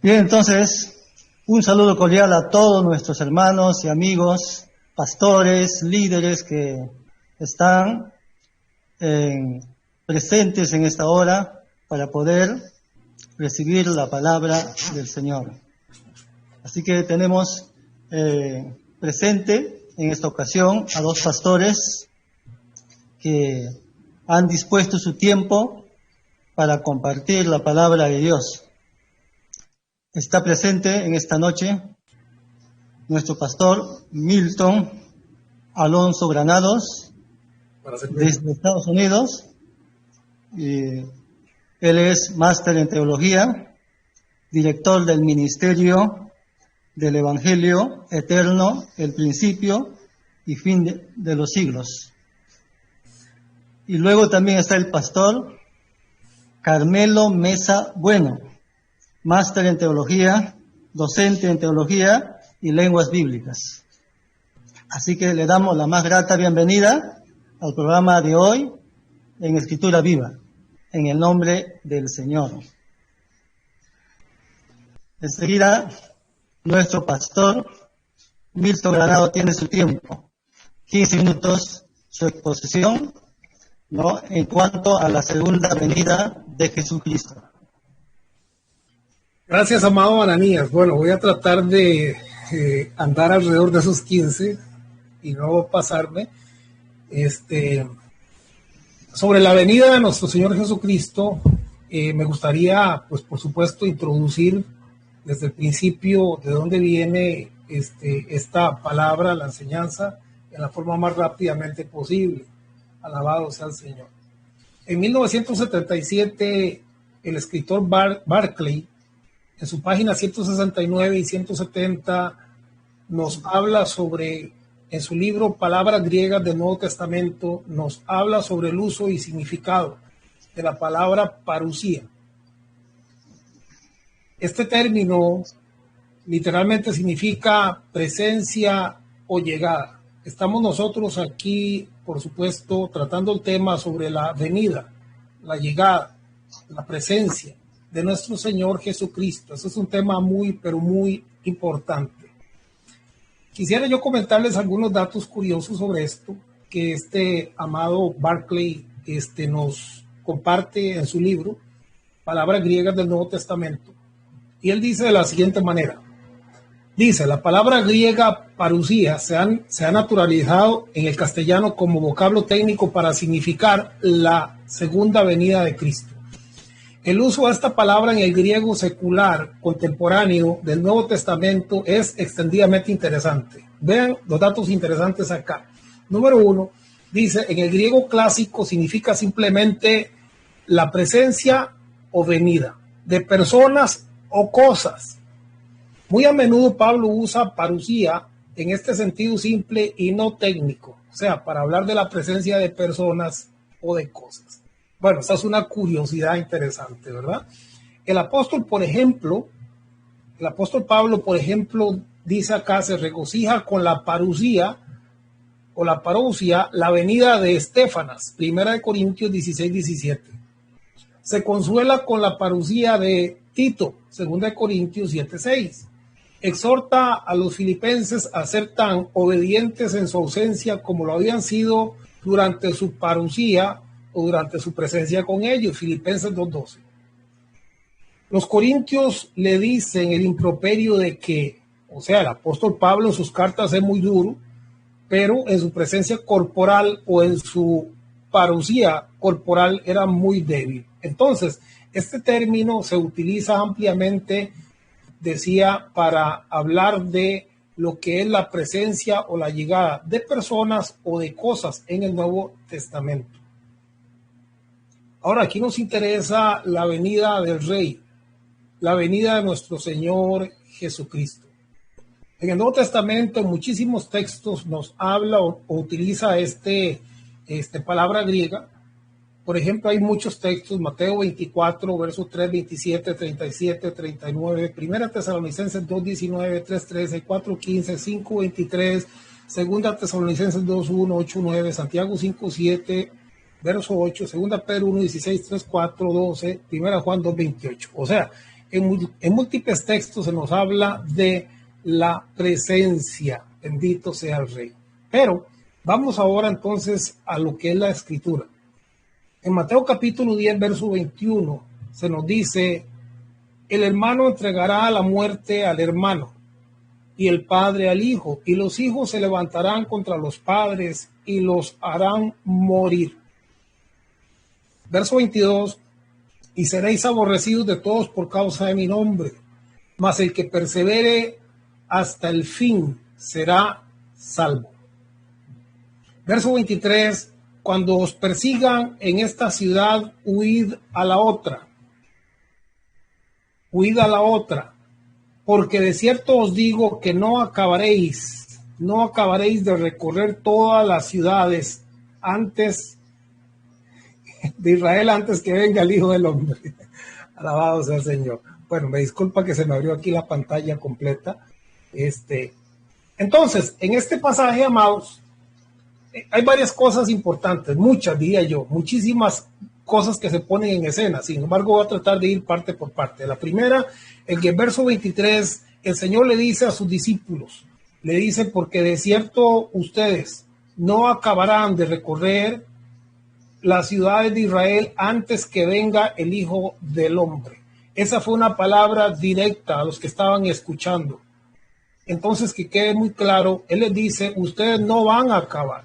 Bien, entonces, un saludo cordial a todos nuestros hermanos y amigos, pastores, líderes que están presentes en esta hora para poder recibir la palabra del Señor. Así que tenemos presente en esta ocasión a dos pastores que han dispuesto su tiempo para compartir la palabra de Dios. Está presente en esta noche nuestro pastor Milton Alonso Granados, desde Estados Unidos. Él es máster en teología, director del Ministerio del Evangelio Eterno, el principio y fin de los siglos. Y luego también está el pastor Carmelo Mesa Bueno, máster en teología, docente en teología y lenguas bíblicas. Así que le damos la más grata bienvenida al programa de hoy en Escritura Viva, en el nombre del Señor. Enseguida, nuestro pastor Milton Granado tiene su tiempo, 15 minutos, su exposición, ¿no?, en cuanto a la segunda venida de Jesucristo. Gracias, amado Ananías. Bueno, voy a tratar de andar alrededor de esos 15 y no pasarme. Sobre la venida de nuestro Señor Jesucristo, me gustaría, pues por supuesto, introducir desde el principio de dónde viene esta palabra, la enseñanza, en la forma más rápidamente posible. Alabado sea el Señor. En 1977, el escritor Barclay, en su página 169 y 170, nos habla sobre, en su libro Palabras Griegas del Nuevo Testamento, nos habla sobre el uso y significado de la palabra parusía. Este término literalmente significa presencia o llegada. Estamos nosotros aquí, por supuesto, tratando el tema sobre la venida, la llegada, la presencia de nuestro Señor Jesucristo. Ese es un tema muy, pero muy importante. Quisiera yo comentarles algunos datos curiosos sobre esto que este amado Barclay nos comparte en su libro, Palabras Griegas del Nuevo Testamento. Y él dice de la siguiente manera. Dice, la palabra griega parusía se ha naturalizado en el castellano como vocablo técnico para significar la segunda venida de Cristo. El uso de esta palabra en el griego secular contemporáneo del Nuevo Testamento es extendidamente interesante. Vean los datos interesantes acá. Número 1, dice, en el griego clásico significa simplemente la presencia o venida de personas o cosas. Muy a menudo Pablo usa parusía en este sentido simple y no técnico, o sea, para hablar de la presencia de personas o de cosas. Bueno, esta es una curiosidad interesante, ¿verdad? El apóstol Pablo, por ejemplo, dice acá, se regocija con la parusía o la parousia, la venida de Estéfanas, 1 Corintios 16-17. Se consuela con la parusía de Tito, 2 Corintios 7-6. Exhorta a los filipenses a ser tan obedientes en su ausencia como lo habían sido durante su parusía o durante su presencia con ellos, Filipenses 2:12. Los corintios le dicen el improperio de que, o sea, el apóstol Pablo en sus cartas es muy duro, pero en su presencia corporal o en su parusía corporal era muy débil. Entonces, este término se utiliza ampliamente, decía, para hablar de lo que es la presencia o la llegada de personas o de cosas en el Nuevo Testamento. Ahora, aquí nos interesa la venida del Rey, la venida de nuestro Señor Jesucristo. En el Nuevo Testamento, en muchísimos textos nos habla o utiliza palabra griega. Por ejemplo, hay muchos textos, Mateo 24, versos 3, 27, 37, 39, 1 Tesalonicenses 2, 19, 3, 13, 4, 15, 5, 23, 2 Tesalonicenses 2, 1, 8, 9, Santiago 5, 7, verso 8, 2 Pedro 1, 16, 3, 4, 12, 1 Juan 2, 28. O sea, en múltiples textos se nos habla de la presencia. Bendito sea el Rey. Pero vamos ahora entonces a lo que es la Escritura. En Mateo capítulo 10, verso 21, se nos dice: el hermano entregará a la muerte al hermano, y el padre al hijo, y los hijos se levantarán contra los padres y los harán morir. Verso 22, y seréis aborrecidos de todos por causa de mi nombre, mas el que persevere hasta el fin será salvo. Verso 23, cuando os persigan en esta ciudad, huid a la otra. Huid a la otra, porque de cierto os digo que no acabaréis de recorrer todas las ciudades antes de Israel, antes que venga el Hijo del Hombre. Alabado sea el Señor. Bueno, me disculpa que se me abrió aquí la pantalla completa. Entonces, en este pasaje, amados, hay varias cosas importantes, muchas diría yo, muchísimas cosas que se ponen en escena. Sin embargo, voy a tratar de ir parte por parte. La primera, en el verso 23, el Señor le dice a sus discípulos, le dice: porque de cierto ustedes no acabarán de recorrer las ciudades de Israel antes que venga el Hijo del Hombre. Esa fue una palabra directa a los que estaban escuchando. Entonces, que quede muy claro, Él les dice: ustedes no van a acabar.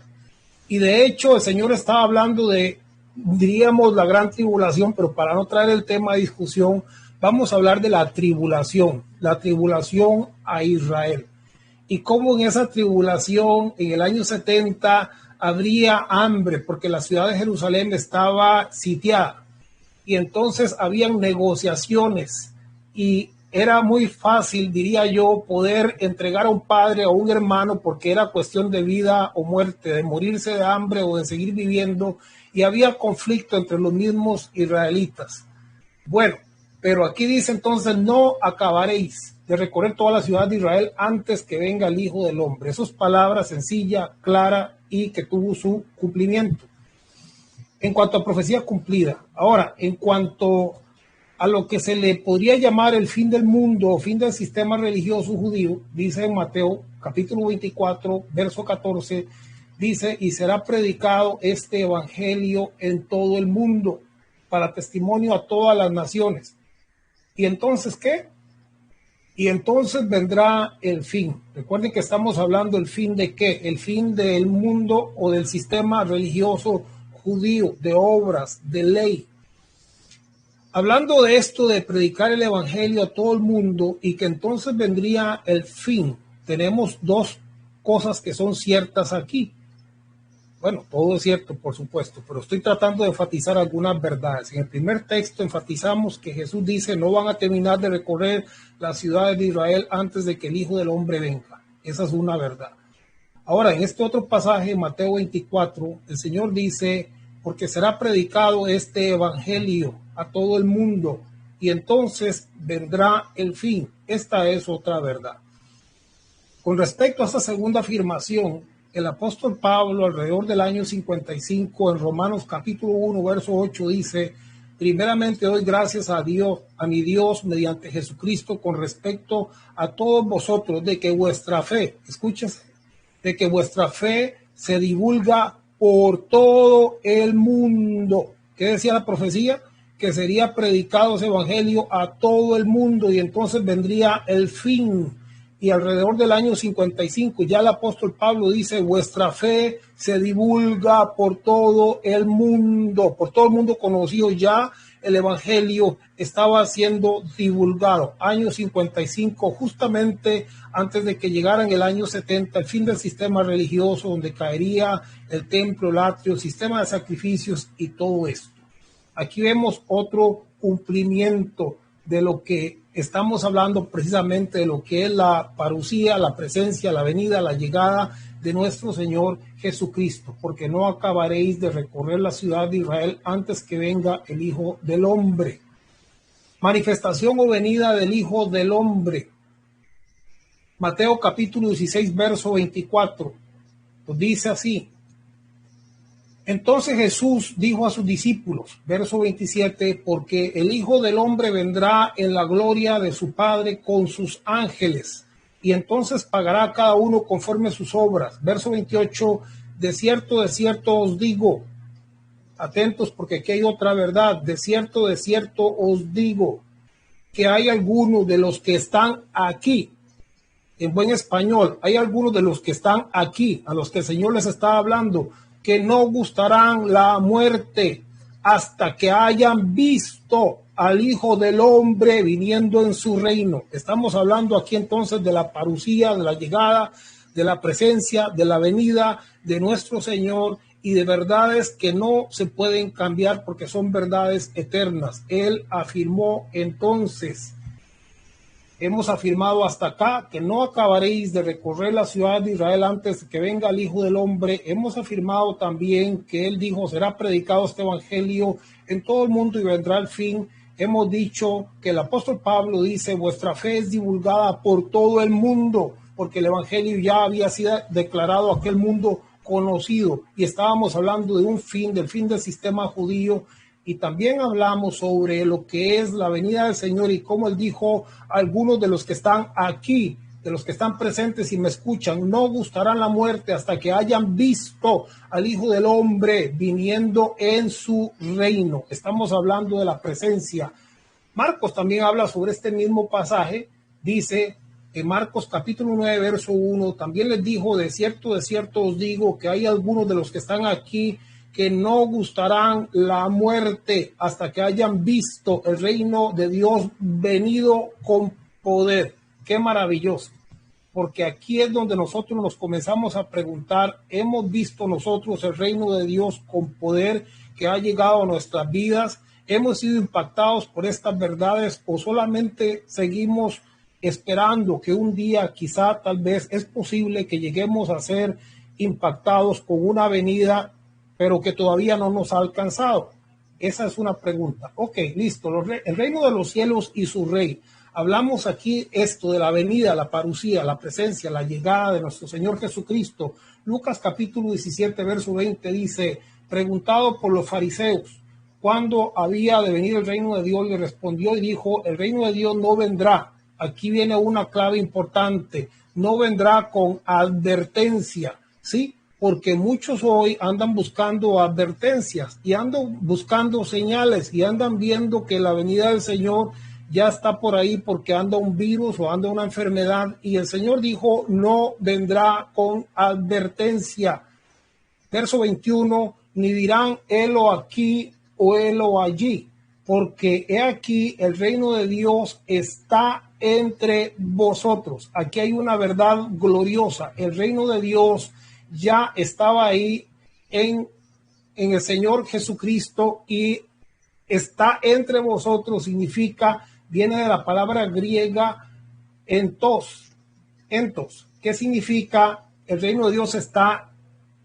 Y de hecho, el Señor estaba hablando de, diríamos, la gran tribulación, pero para no traer el tema de discusión, vamos a hablar de la tribulación a Israel. Y cómo en esa tribulación, en el año 70, habría hambre, porque la ciudad de Jerusalén estaba sitiada. Y entonces habían negociaciones, y era muy fácil, diría yo, poder entregar a un padre o a un hermano, porque era cuestión de vida o muerte, de morirse de hambre o de seguir viviendo, y había conflicto entre los mismos israelitas. Bueno, pero aquí dice entonces: no acabaréis de recorrer toda la ciudad de Israel antes que venga el Hijo del Hombre. Esas palabras sencilla, clara y que tuvo su cumplimiento. En cuanto a profecía cumplida. Ahora, en cuanto a lo que se le podría llamar el fin del mundo o fin del sistema religioso judío, dice en Mateo capítulo 24, verso 14, dice: y será predicado este evangelio en todo el mundo para testimonio a todas las naciones. ¿Y entonces qué? Y entonces vendrá el fin. Recuerden que estamos hablando el fin de qué, el fin del mundo o del sistema religioso judío, de obras, de ley. Hablando de esto, de predicar el evangelio a todo el mundo y que entonces vendría el fin, tenemos dos cosas que son ciertas aquí. Bueno, todo es cierto, por supuesto, pero estoy tratando de enfatizar algunas verdades. En el primer texto enfatizamos que Jesús dice: no van a terminar de recorrer las ciudades de Israel antes de que el Hijo del Hombre venga. Esa es una verdad. Ahora, en este otro pasaje, Mateo 24, el Señor dice: porque será predicado este evangelio a todo el mundo y entonces vendrá el fin. Esta es otra verdad. Con respecto a esta segunda afirmación, el apóstol Pablo, alrededor del año 55, en Romanos capítulo 1, verso 8, dice: primeramente doy gracias a Dios, a mi Dios, mediante Jesucristo, con respecto a todos vosotros, de que vuestra fe, escúchese, de que vuestra fe se divulga por todo el mundo. ¿Qué decía la profecía? Que sería predicado ese evangelio a todo el mundo y entonces vendría el fin. Y alrededor del año 55 ya el apóstol Pablo dice: vuestra fe se divulga por todo el mundo conocido ya. El evangelio estaba siendo divulgado. Año 55, justamente antes de que llegara en el año 70, el fin del sistema religioso, donde caería el templo, el atrio, el sistema de sacrificios y todo esto. Aquí vemos otro cumplimiento de lo que estamos hablando, precisamente de lo que es la parucía, la presencia, la venida, la llegada de nuestro Señor Jesucristo, porque no acabaréis de recorrer la ciudad de Israel antes que venga el Hijo del Hombre. Manifestación o venida del Hijo del Hombre. Mateo capítulo 16, verso 24, pues dice así: Entonces Jesús dijo a sus discípulos, verso 27, porque el Hijo del Hombre vendrá en la gloria de su Padre con sus ángeles, y entonces pagará a cada uno conforme a sus obras. Verso 28, de cierto os digo, atentos porque aquí hay otra verdad, de cierto os digo, que hay algunos de los que están aquí, en buen español, hay algunos de los que están aquí, a los que el Señor les está hablando, que no gustarán la muerte hasta que hayan visto al Hijo del Hombre viniendo en su reino. Estamos hablando aquí entonces de la parucía, de la llegada, de la presencia, de la venida de nuestro Señor, y de verdades que no se pueden cambiar porque son verdades eternas. Él afirmó entonces, hemos afirmado hasta acá que no acabaréis de recorrer la ciudad de Israel antes de que venga el Hijo del Hombre. Hemos afirmado también que Él dijo, será predicado este evangelio en todo el mundo y vendrá el fin. Hemos dicho que el apóstol Pablo dice, vuestra fe es divulgada por todo el mundo, porque el evangelio ya había sido declarado a aquel mundo conocido, y estábamos hablando de un fin, del fin del sistema judío. Y también hablamos sobre lo que es la venida del Señor y cómo Él dijo, algunos de los que están aquí, de los que están presentes y me escuchan, no gustarán la muerte hasta que hayan visto al Hijo del Hombre viniendo en su reino. Estamos hablando de la presencia. Marcos también habla sobre este mismo pasaje. Dice en Marcos capítulo 9, verso 1, también les dijo, de cierto os digo, que hay algunos de los que están aquí que no gustarán la muerte hasta que hayan visto el reino de Dios venido con poder. Qué maravilloso, porque aquí es donde nosotros nos comenzamos a preguntar, ¿hemos visto nosotros el reino de Dios con poder que ha llegado a nuestras vidas? ¿Hemos sido impactados por estas verdades o solamente seguimos esperando que un día, quizá, tal vez, es posible que lleguemos a ser impactados con una venida, pero que todavía no nos ha alcanzado? Esa es una pregunta. Ok, listo. El reino de los cielos y su rey. Hablamos aquí esto de la venida, la parucía, la presencia, la llegada de nuestro Señor Jesucristo. Lucas capítulo 17, verso 20 dice, preguntado por los fariseos, ¿cuándo había de venir el reino de Dios? Le respondió y dijo, el reino de Dios no vendrá. Aquí viene una clave importante. No vendrá con advertencia, ¿sí? Porque muchos hoy andan buscando advertencias y andan buscando señales y andan viendo que la venida del Señor ya está por ahí porque anda un virus o anda una enfermedad. Y el Señor dijo, no vendrá con advertencia. Verso 21, ni dirán, helo aquí o helo allí, porque he aquí el reino de Dios está entre vosotros. Aquí hay una verdad gloriosa. El reino de Dios ya estaba ahí en el Señor Jesucristo y está entre vosotros. Significa, viene de la palabra griega entos. ¿Qué significa? El reino de Dios está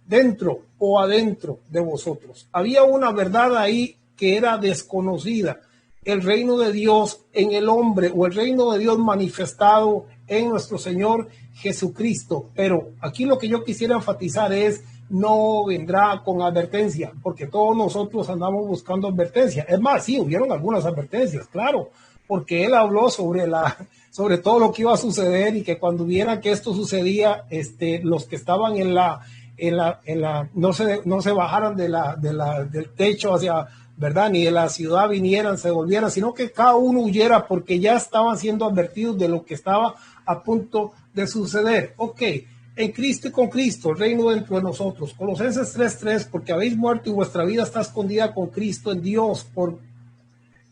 dentro o adentro de vosotros. Había una verdad ahí que era desconocida. El reino de Dios en el hombre, o el reino de Dios manifestado en nuestro Señor Jesucristo. Pero aquí lo que yo quisiera enfatizar es, no vendrá con advertencia, porque todos nosotros andamos buscando advertencia. Es más, sí, hubieron algunas advertencias, claro, porque Él habló sobre todo lo que iba a suceder, y que cuando viera que esto sucedía, los que estaban no se bajaran del techo hacia, ¿verdad? Ni de la ciudad vinieran, se volvieran, sino que cada uno huyera, porque ya estaban siendo advertidos de lo que estaba a punto de suceder. Ok, en Cristo y con Cristo, el reino dentro de nosotros. Colosenses 3:3, porque habéis muerto y vuestra vida está escondida con Cristo en Dios, por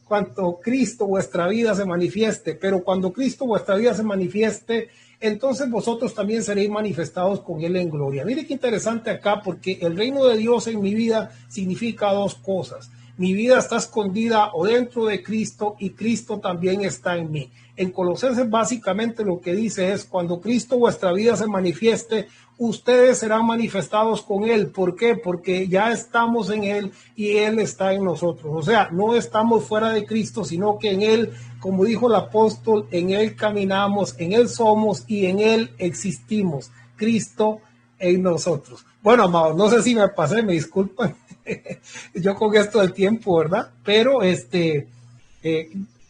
cuanto Cristo vuestra vida se manifieste. Pero cuando Cristo vuestra vida se manifieste, entonces vosotros también seréis manifestados con Él en gloria. Mire qué interesante acá, porque el reino de Dios en mi vida significa dos cosas. Mi vida está escondida o dentro de Cristo, y Cristo también está en mí. En Colosenses básicamente lo que dice es, cuando Cristo vuestra vida se manifieste, ustedes serán manifestados con Él. ¿Por qué? Porque ya estamos en Él y Él está en nosotros. O sea, no estamos fuera de Cristo, sino que en Él, como dijo el apóstol, en Él caminamos, en Él somos y en Él existimos. Cristo en nosotros. Bueno, amados, no sé si me pasé, me disculpan. yo con esto del tiempo, ¿verdad? Pero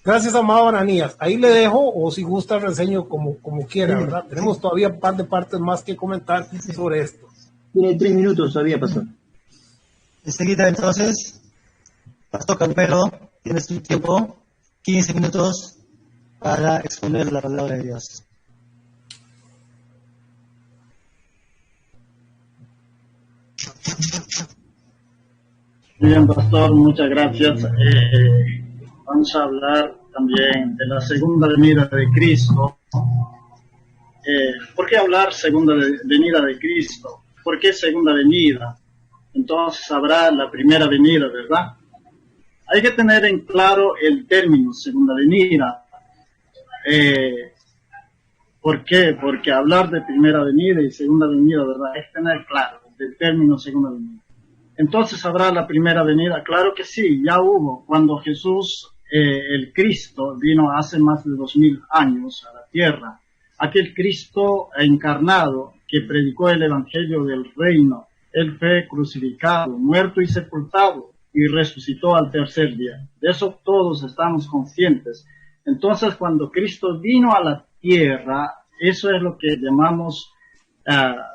gracias, amado Ananías. Ahí le dejo, o si gusta reseño como quiera, ¿verdad? Tenemos todavía un par de partes más que comentar sobre esto. Tiene 3 minutos todavía, pastor. Enseguida entonces, Pastor Campero, tienes tu tiempo, 15 minutos para exponer la palabra de Dios. Bien, pastor, muchas gracias. Vamos a hablar también de la segunda venida de Cristo. ¿Por qué hablar segunda venida de Cristo? ¿Por qué segunda venida? Entonces habrá la primera venida, ¿verdad? Hay que tener en claro el término segunda venida. ¿Por qué? Porque hablar de primera venida y segunda venida, ¿verdad? Es tener claro el término segunda venida. Entonces habrá la primera venida. Claro que sí, ya hubo. Cuando Jesús, el Cristo, vino hace más de 2000 años a la tierra. Aquel Cristo encarnado que predicó el Evangelio del Reino. Él fue crucificado, muerto y sepultado, y resucitó al tercer día. De eso todos estamos conscientes. Entonces, cuando Cristo vino a la tierra, eso es lo que llamamos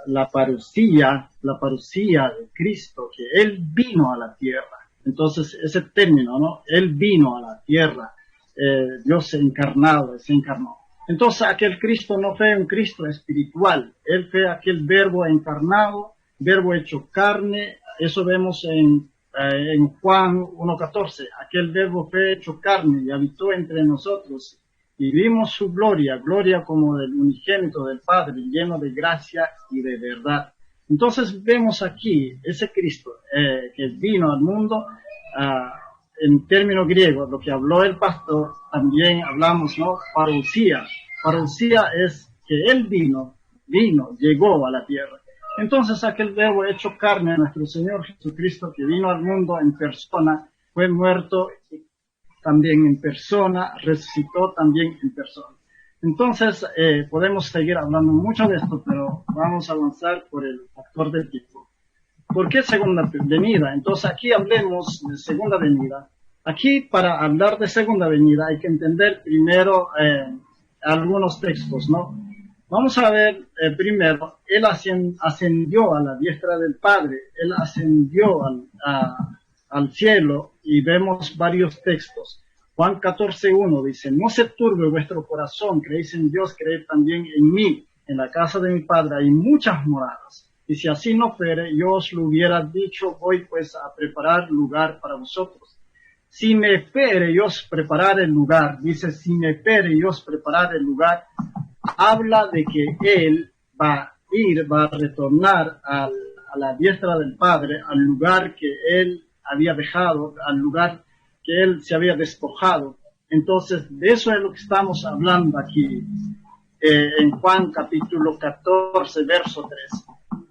la parucía de Cristo, que Él vino a la tierra. Entonces, ese término, ¿no? Él vino a la tierra, Dios encarnado, se encarnó. Entonces, aquel Cristo no fue un Cristo espiritual, Él fue aquel verbo encarnado, verbo hecho carne. Eso vemos en Juan 1:14, aquel verbo fue hecho carne y habitó entre nosotros, y vimos su gloria como del unigénito del Padre, lleno de gracia y de verdad. Entonces vemos aquí ese Cristo que vino al mundo, en término griego, lo que habló el pastor, también hablamos, ¿no? Parousia. Parousia es que Él vino, llegó a la tierra. Entonces aquel verbo hecho carne, nuestro Señor Jesucristo, que vino al mundo en persona, fue muerto también en persona, resucitó también en persona. Entonces podemos seguir hablando mucho de esto, pero vamos a avanzar por el factor del tiempo. ¿Por qué segunda venida? Entonces aquí hablemos de segunda venida. Aquí, para hablar de segunda venida, hay que entender primero algunos textos, ¿no? Vamos a ver primero, Él ascendió a la diestra del Padre, Él ascendió al cielo, y vemos varios textos. Juan 14:1 dice: no se turbe vuestro corazón, creéis en Dios, creed también en mí. En la casa de mi Padre hay muchas moradas, y si así no fuere, yo os lo hubiera dicho, voy pues a preparar lugar para vosotros. Si me fuere y os preparar el lugar, dice, si me fuere y os preparar el lugar, habla de que Él va a retornar a la diestra del Padre, al lugar que Él había dejado, al lugar que Él se había despojado. Entonces, de eso es lo que estamos hablando aquí, en Juan capítulo 14, verso 3.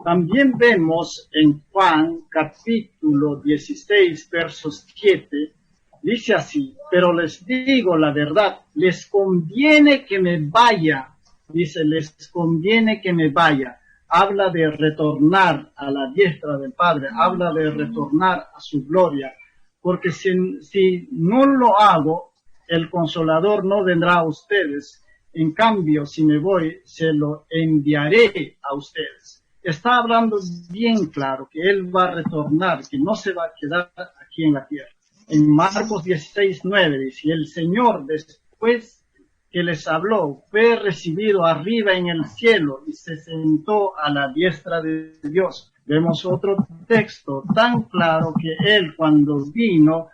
También vemos en Juan capítulo 16, verso 7, dice así: pero les digo la verdad, les conviene que me vaya. Dice, les conviene que me vaya. Habla de retornar a la diestra del Padre, habla de retornar a su gloria, porque si no lo hago, el Consolador no vendrá a ustedes. En cambio, si me voy, se lo enviaré a ustedes. Está hablando bien claro que Él va a retornar, que no se va a quedar aquí en la tierra. En Marcos 16:9 dice: el Señor, después que les habló, fue recibido arriba en el cielo y se sentó a la diestra de Dios. Vemos otro texto tan claro que Él, cuando vino,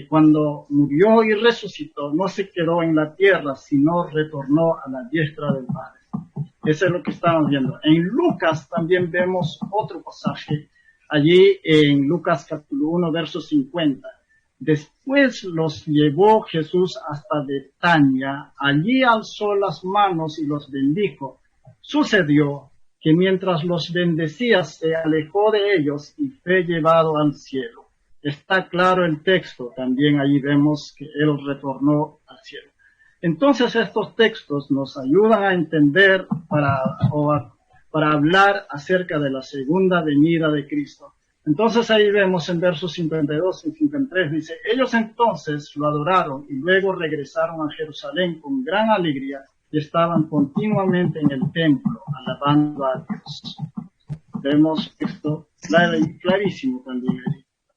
cuando murió y resucitó, no se quedó en la tierra, sino retornó a la diestra del Padre. Eso es lo que estamos viendo. En Lucas también vemos otro pasaje, allí en Lucas capítulo 1, verso 50. Después los llevó Jesús hasta Betania, allí alzó las manos y los bendijo. Sucedió que mientras los bendecía se alejó de ellos y fue llevado al cielo. Está claro el texto, también allí vemos que Él retornó al cielo. Entonces estos textos nos ayudan a entender para hablar acerca de la segunda venida de Cristo. Entonces ahí vemos en versos 52 y 53, dice, ellos entonces lo adoraron y luego regresaron a Jerusalén con gran alegría y estaban continuamente en el templo alabando a Dios. Vemos esto clarísimo también.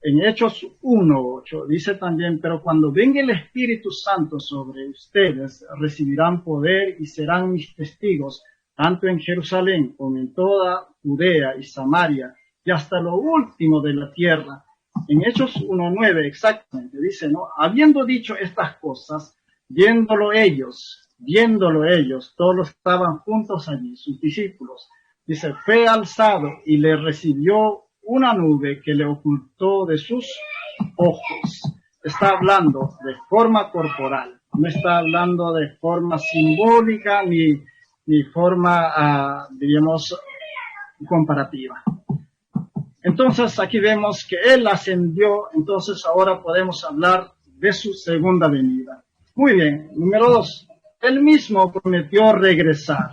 En Hechos 1:8 dice también, pero cuando venga el Espíritu Santo sobre ustedes, recibirán poder y serán mis testigos, tanto en Jerusalén como en toda Judea y Samaria, y hasta lo último de la tierra. En Hechos 1:9 exactamente dice, ¿no? Habiendo dicho estas cosas, viéndolo ellos, todos los que estaban juntos allí, sus discípulos, dice, fue alzado y le recibió una nube que le ocultó de sus ojos. Está hablando de forma corporal, no está hablando de forma simbólica ni forma, diríamos, comparativa. Entonces aquí vemos que Él ascendió, entonces ahora podemos hablar de su segunda venida. Muy bien, número 2. Él mismo prometió regresar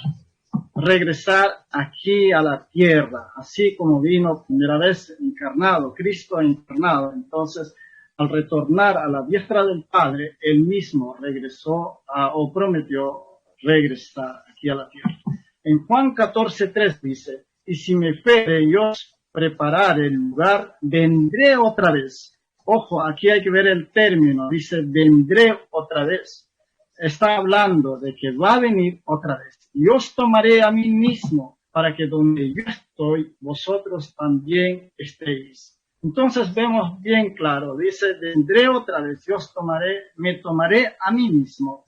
aquí a la tierra, así como vino primera vez encarnado, Cristo encarnado. Entonces, al retornar a la diestra del Padre, Él mismo regresó o prometió regresar aquí a la tierra. En Juan 14:3 dice, y si me fuere yo preparar el lugar, vendré otra vez. Ojo, aquí hay que ver el término, dice vendré otra vez. Está hablando de que va a venir otra vez. Y os tomaré a mí mismo para que donde yo estoy, vosotros también estéis. Entonces vemos bien claro, dice vendré otra vez, me tomaré a mí mismo.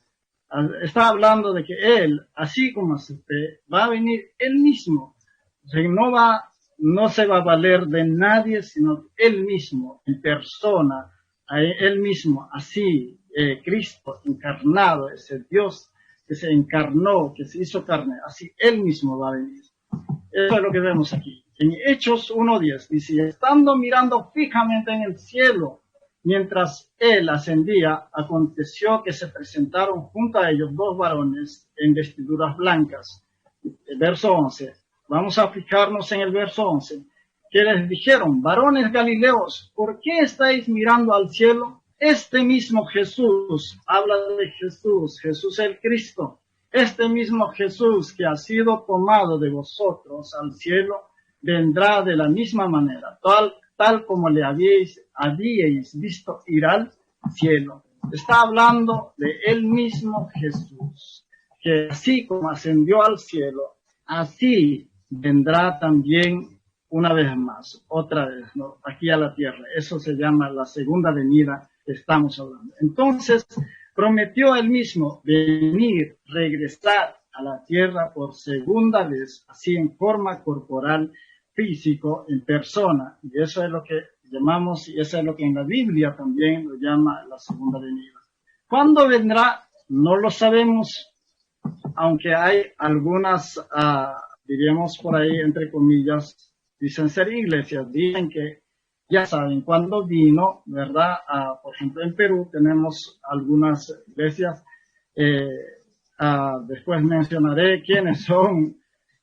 Está hablando de que Él, así como se va a venir Él mismo. O sea, no se va a valer de nadie, sino Él mismo, en persona, Él mismo, así, Cristo encarnado, ese Dios que se encarnó, que se hizo carne, así Él mismo va a venir. Eso es lo que vemos aquí. En Hechos 1:10 dice, estando mirando fijamente en el cielo, mientras Él ascendía, aconteció que se presentaron junto a ellos 2 varones en vestiduras blancas. El verso 11. Vamos a fijarnos en el verso 11, que les dijeron, varones galileos, ¿por qué estáis mirando al cielo? Este mismo Jesús, habla de Jesús el Cristo, este mismo Jesús que ha sido tomado de vosotros al cielo, vendrá de la misma manera, tal como le habíais visto ir al cielo. Está hablando de el mismo Jesús, que así como ascendió al cielo, así vendrá también una vez más, otra vez, ¿no? Aquí a la tierra. Eso se llama la segunda venida que estamos hablando. Entonces, prometió él mismo venir, regresar a la tierra por segunda vez, así en forma corporal, físico, en persona. Y eso es lo que llamamos, y eso es lo que en la Biblia también lo llama la segunda venida. ¿Cuándo vendrá? No lo sabemos, aunque hay algunas diríamos por ahí, entre comillas, dicen ser iglesias, dicen que ya saben cuándo vino, ¿verdad? Por ejemplo, en Perú tenemos algunas iglesias, después mencionaré quiénes son,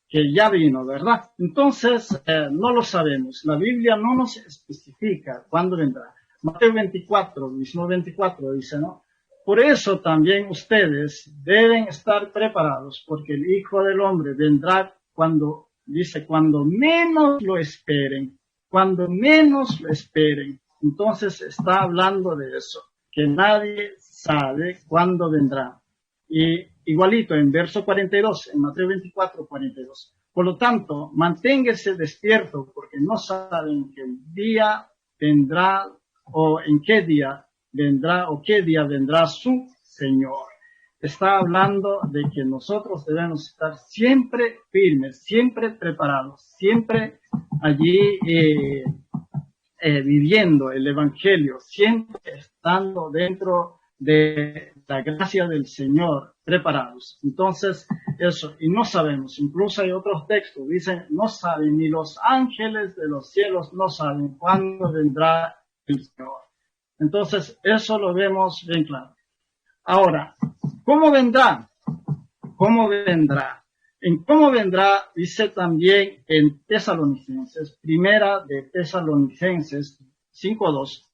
que ya vino, ¿verdad? Entonces, no lo sabemos. La Biblia no nos especifica cuándo vendrá. Mateo 24, mismo 24 dice, ¿no? Por eso también ustedes deben estar preparados, porque el Hijo del Hombre vendrá cuando menos lo esperen, Entonces está hablando de eso, que nadie sabe cuándo vendrá. Y igualito en verso 42, en Mateo 24, 42. Por lo tanto, manténgase despierto, porque no saben qué día vendrá, o en qué día vendrá, o qué día vendrá su Señor. Está hablando de que nosotros debemos estar siempre firmes, siempre preparados, siempre allí viviendo el Evangelio, siempre estando dentro de la gracia del Señor, preparados. Entonces, eso, y no sabemos, incluso hay otros textos, dicen, no saben, ni los ángeles de los cielos no saben cuándo vendrá el Señor. Entonces, eso lo vemos bien claro. Ahora, ¿cómo vendrá? En cómo vendrá, dice también en Tesalonicenses, primera de Tesalonicenses 5:2,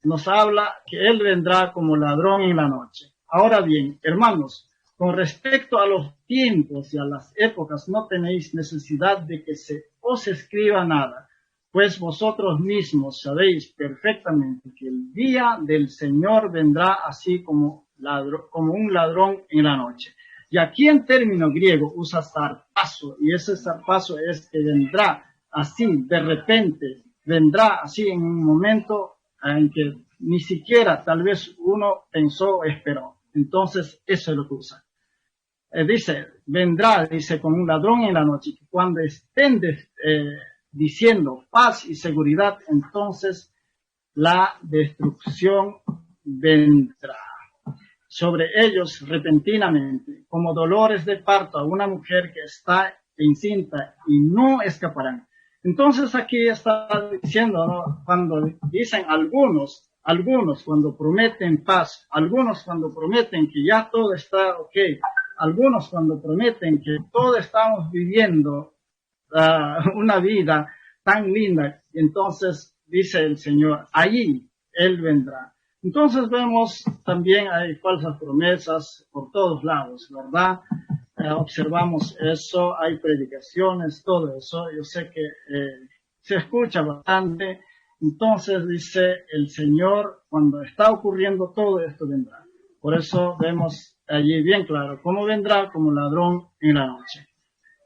nos habla que Él vendrá como ladrón en la noche. Ahora bien, hermanos, con respecto a los tiempos y a las épocas, no tenéis necesidad de que se os escriba nada, pues vosotros mismos sabéis perfectamente que el día del Señor vendrá así como un ladrón en la noche. Y aquí en término griego usa zarpazo, y ese zarpazo es que vendrá así, de repente, vendrá así en un momento en que ni siquiera tal vez uno pensó o esperó. Entonces, eso es lo que usa. Dice, vendrá, dice, como un ladrón en la noche. Cuando estén diciendo paz y seguridad, entonces la destrucción vendrá sobre ellos repentinamente, como dolores de parto a una mujer que está encinta, y no escaparán. Entonces aquí está diciendo, ¿no? Cuando dicen algunos cuando prometen paz, algunos cuando prometen que ya todo está ok, algunos cuando prometen que todos estamos viviendo una vida tan linda, entonces dice el Señor, allí Él vendrá. Entonces vemos también hay falsas promesas por todos lados, ¿verdad? Observamos eso, hay predicaciones, todo eso. Yo sé que se escucha bastante. Entonces dice el Señor, cuando está ocurriendo todo esto vendrá. Por eso vemos allí bien claro cómo vendrá como ladrón en la noche.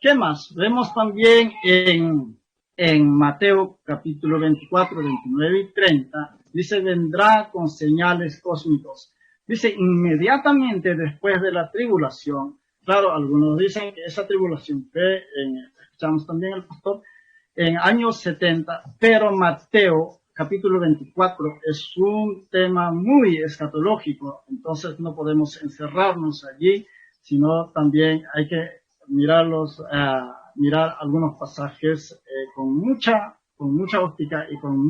¿Qué más? Vemos también en Mateo capítulo 24, 29 y 30. Dice, vendrá con señales cósmicos. Dice, inmediatamente después de la tribulación. Claro, algunos dicen que esa tribulación fue, escuchamos también al pastor, en años 70, pero Mateo capítulo 24 es un tema muy escatológico, entonces no podemos encerrarnos allí, sino también hay que mirar algunos pasajes con mucha óptica y con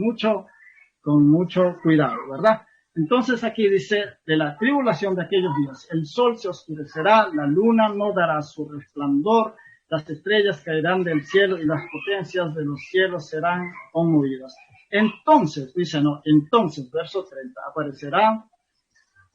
mucho cuidado, ¿verdad? Entonces aquí dice, de la tribulación de aquellos días, el sol se oscurecerá, la luna no dará su resplandor, las estrellas caerán del cielo y las potencias de los cielos serán conmovidas. Entonces, entonces, verso 30, aparecerá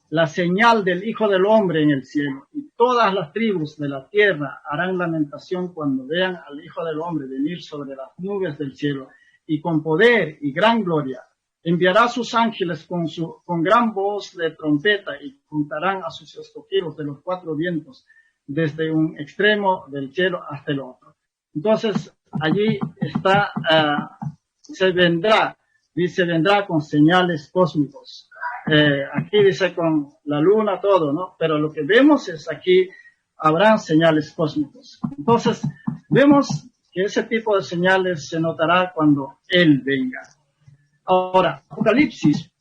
la señal del Hijo del Hombre en el cielo, y todas las tribus de la tierra harán lamentación cuando vean al Hijo del Hombre venir sobre las nubes del cielo, y con poder y gran gloria. Enviará sus ángeles con gran voz de trompeta y juntarán a sus escogidos de los cuatro vientos, desde un extremo del cielo hasta el otro. Entonces, allí está, vendrá con señales cósmicos. Aquí dice con la luna, todo, ¿no? Pero lo que vemos es aquí, habrán señales cósmicos. Entonces, vemos que ese tipo de señales se notará cuando Él venga. Ahora, Apocalipsis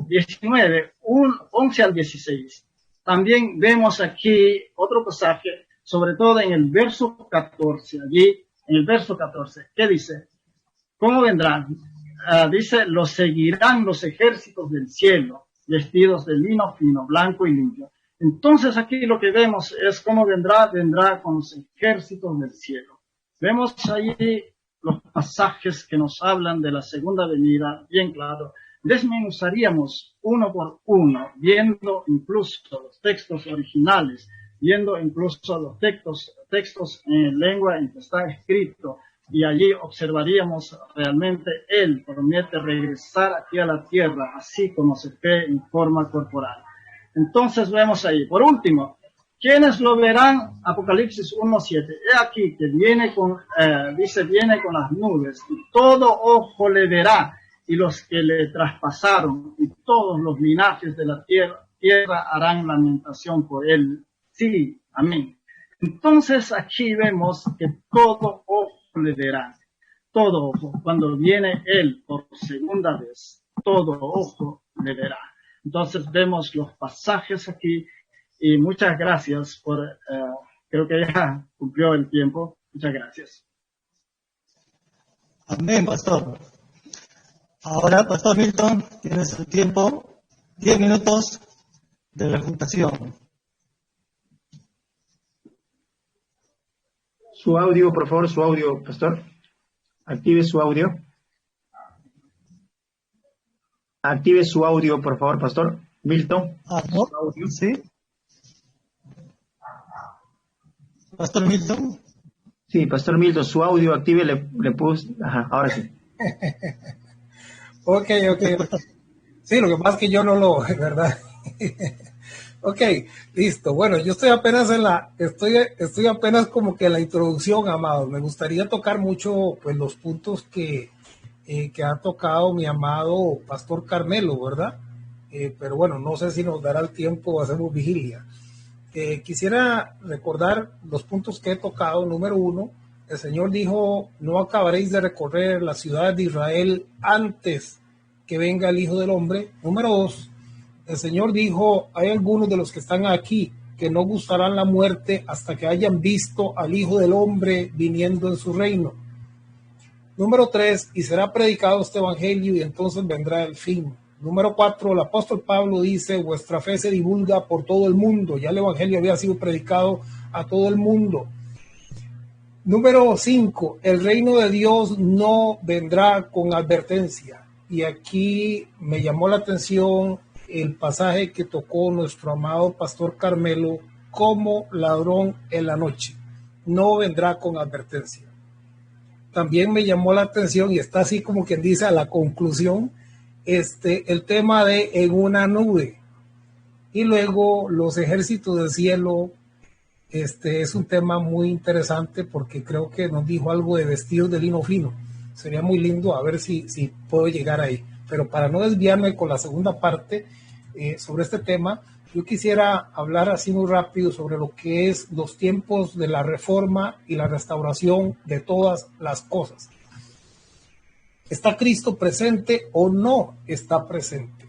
19, 11 al 16. También vemos aquí otro pasaje, sobre todo en el verso 14, allí en el verso 14. ¿Qué dice? ¿Cómo vendrán? Dice, los seguirán los ejércitos del cielo, vestidos de lino fino, blanco y limpio. Entonces aquí lo que vemos es cómo vendrá con los ejércitos del cielo. Vemos allí los pasajes que nos hablan de la segunda venida, bien claro. Desmenuzaríamos uno por uno, viendo incluso los textos originales, viendo incluso los textos en lengua en que está escrito, y allí observaríamos realmente Él promete regresar aquí a la tierra, así como se ve en forma corporal. Entonces vemos ahí. Por último, ¿quiénes lo verán? Apocalipsis 1:7. He aquí que viene con las nubes, y todo ojo le verá, y los que le traspasaron, y todos los linajes de la tierra harán lamentación por él. Sí, amén. Entonces aquí vemos que todo ojo le verá. Todo ojo, cuando viene Él por segunda vez, todo ojo le verá. Entonces vemos los pasajes aquí, y muchas gracias por, creo que ya cumplió el tiempo. Muchas gracias. Amén, pastor. Ahora, pastor Milton, tiene su tiempo, 10 minutos de refutación. Su audio, por favor, su audio, pastor. Active su audio. Active su audio, por favor, pastor. Milton. ¿No? ¿Sí? Pastor Milton. Sí, pastor Milton, su audio active, le puse. Ajá, ahora sí. Ok. Sí, lo que pasa es que yo no lo, ¿verdad? Ok, listo. Bueno, yo estoy apenas estoy apenas como que en la introducción, amados. Me gustaría tocar mucho, pues, los puntos que ha tocado mi amado Pastor Carmelo, ¿verdad? Pero bueno, no sé si nos dará el tiempo o hacemos vigilia. Quisiera recordar los puntos que he tocado. Número 1, el Señor dijo, no acabaréis de recorrer las ciudades de Israel antes que venga el Hijo del Hombre. Número 2, el Señor dijo, hay algunos de los que están aquí que no gustarán la muerte hasta que hayan visto al Hijo del Hombre viniendo en su reino. Número 3, y será predicado este evangelio y entonces vendrá el fin. Número 4, el apóstol Pablo dice, vuestra fe se divulga por todo el mundo. Ya el evangelio había sido predicado a todo el mundo. Número 5, el reino de Dios no vendrá con advertencia. Y aquí me llamó la atención el pasaje que tocó nuestro amado Pastor Carmelo, como ladrón en la noche. No vendrá con advertencia. También me llamó la atención, y está así como quien dice a la conclusión, el tema de en una nube. Y luego los ejércitos del cielo, es un tema muy interesante porque creo que nos dijo algo de vestidos de lino fino. Sería muy lindo a ver si puedo llegar ahí. Pero para no desviarme con la segunda parte sobre este tema, yo quisiera hablar así muy rápido sobre lo que es los tiempos de la reforma y la restauración de todas las cosas. ¿Está Cristo presente o no está presente?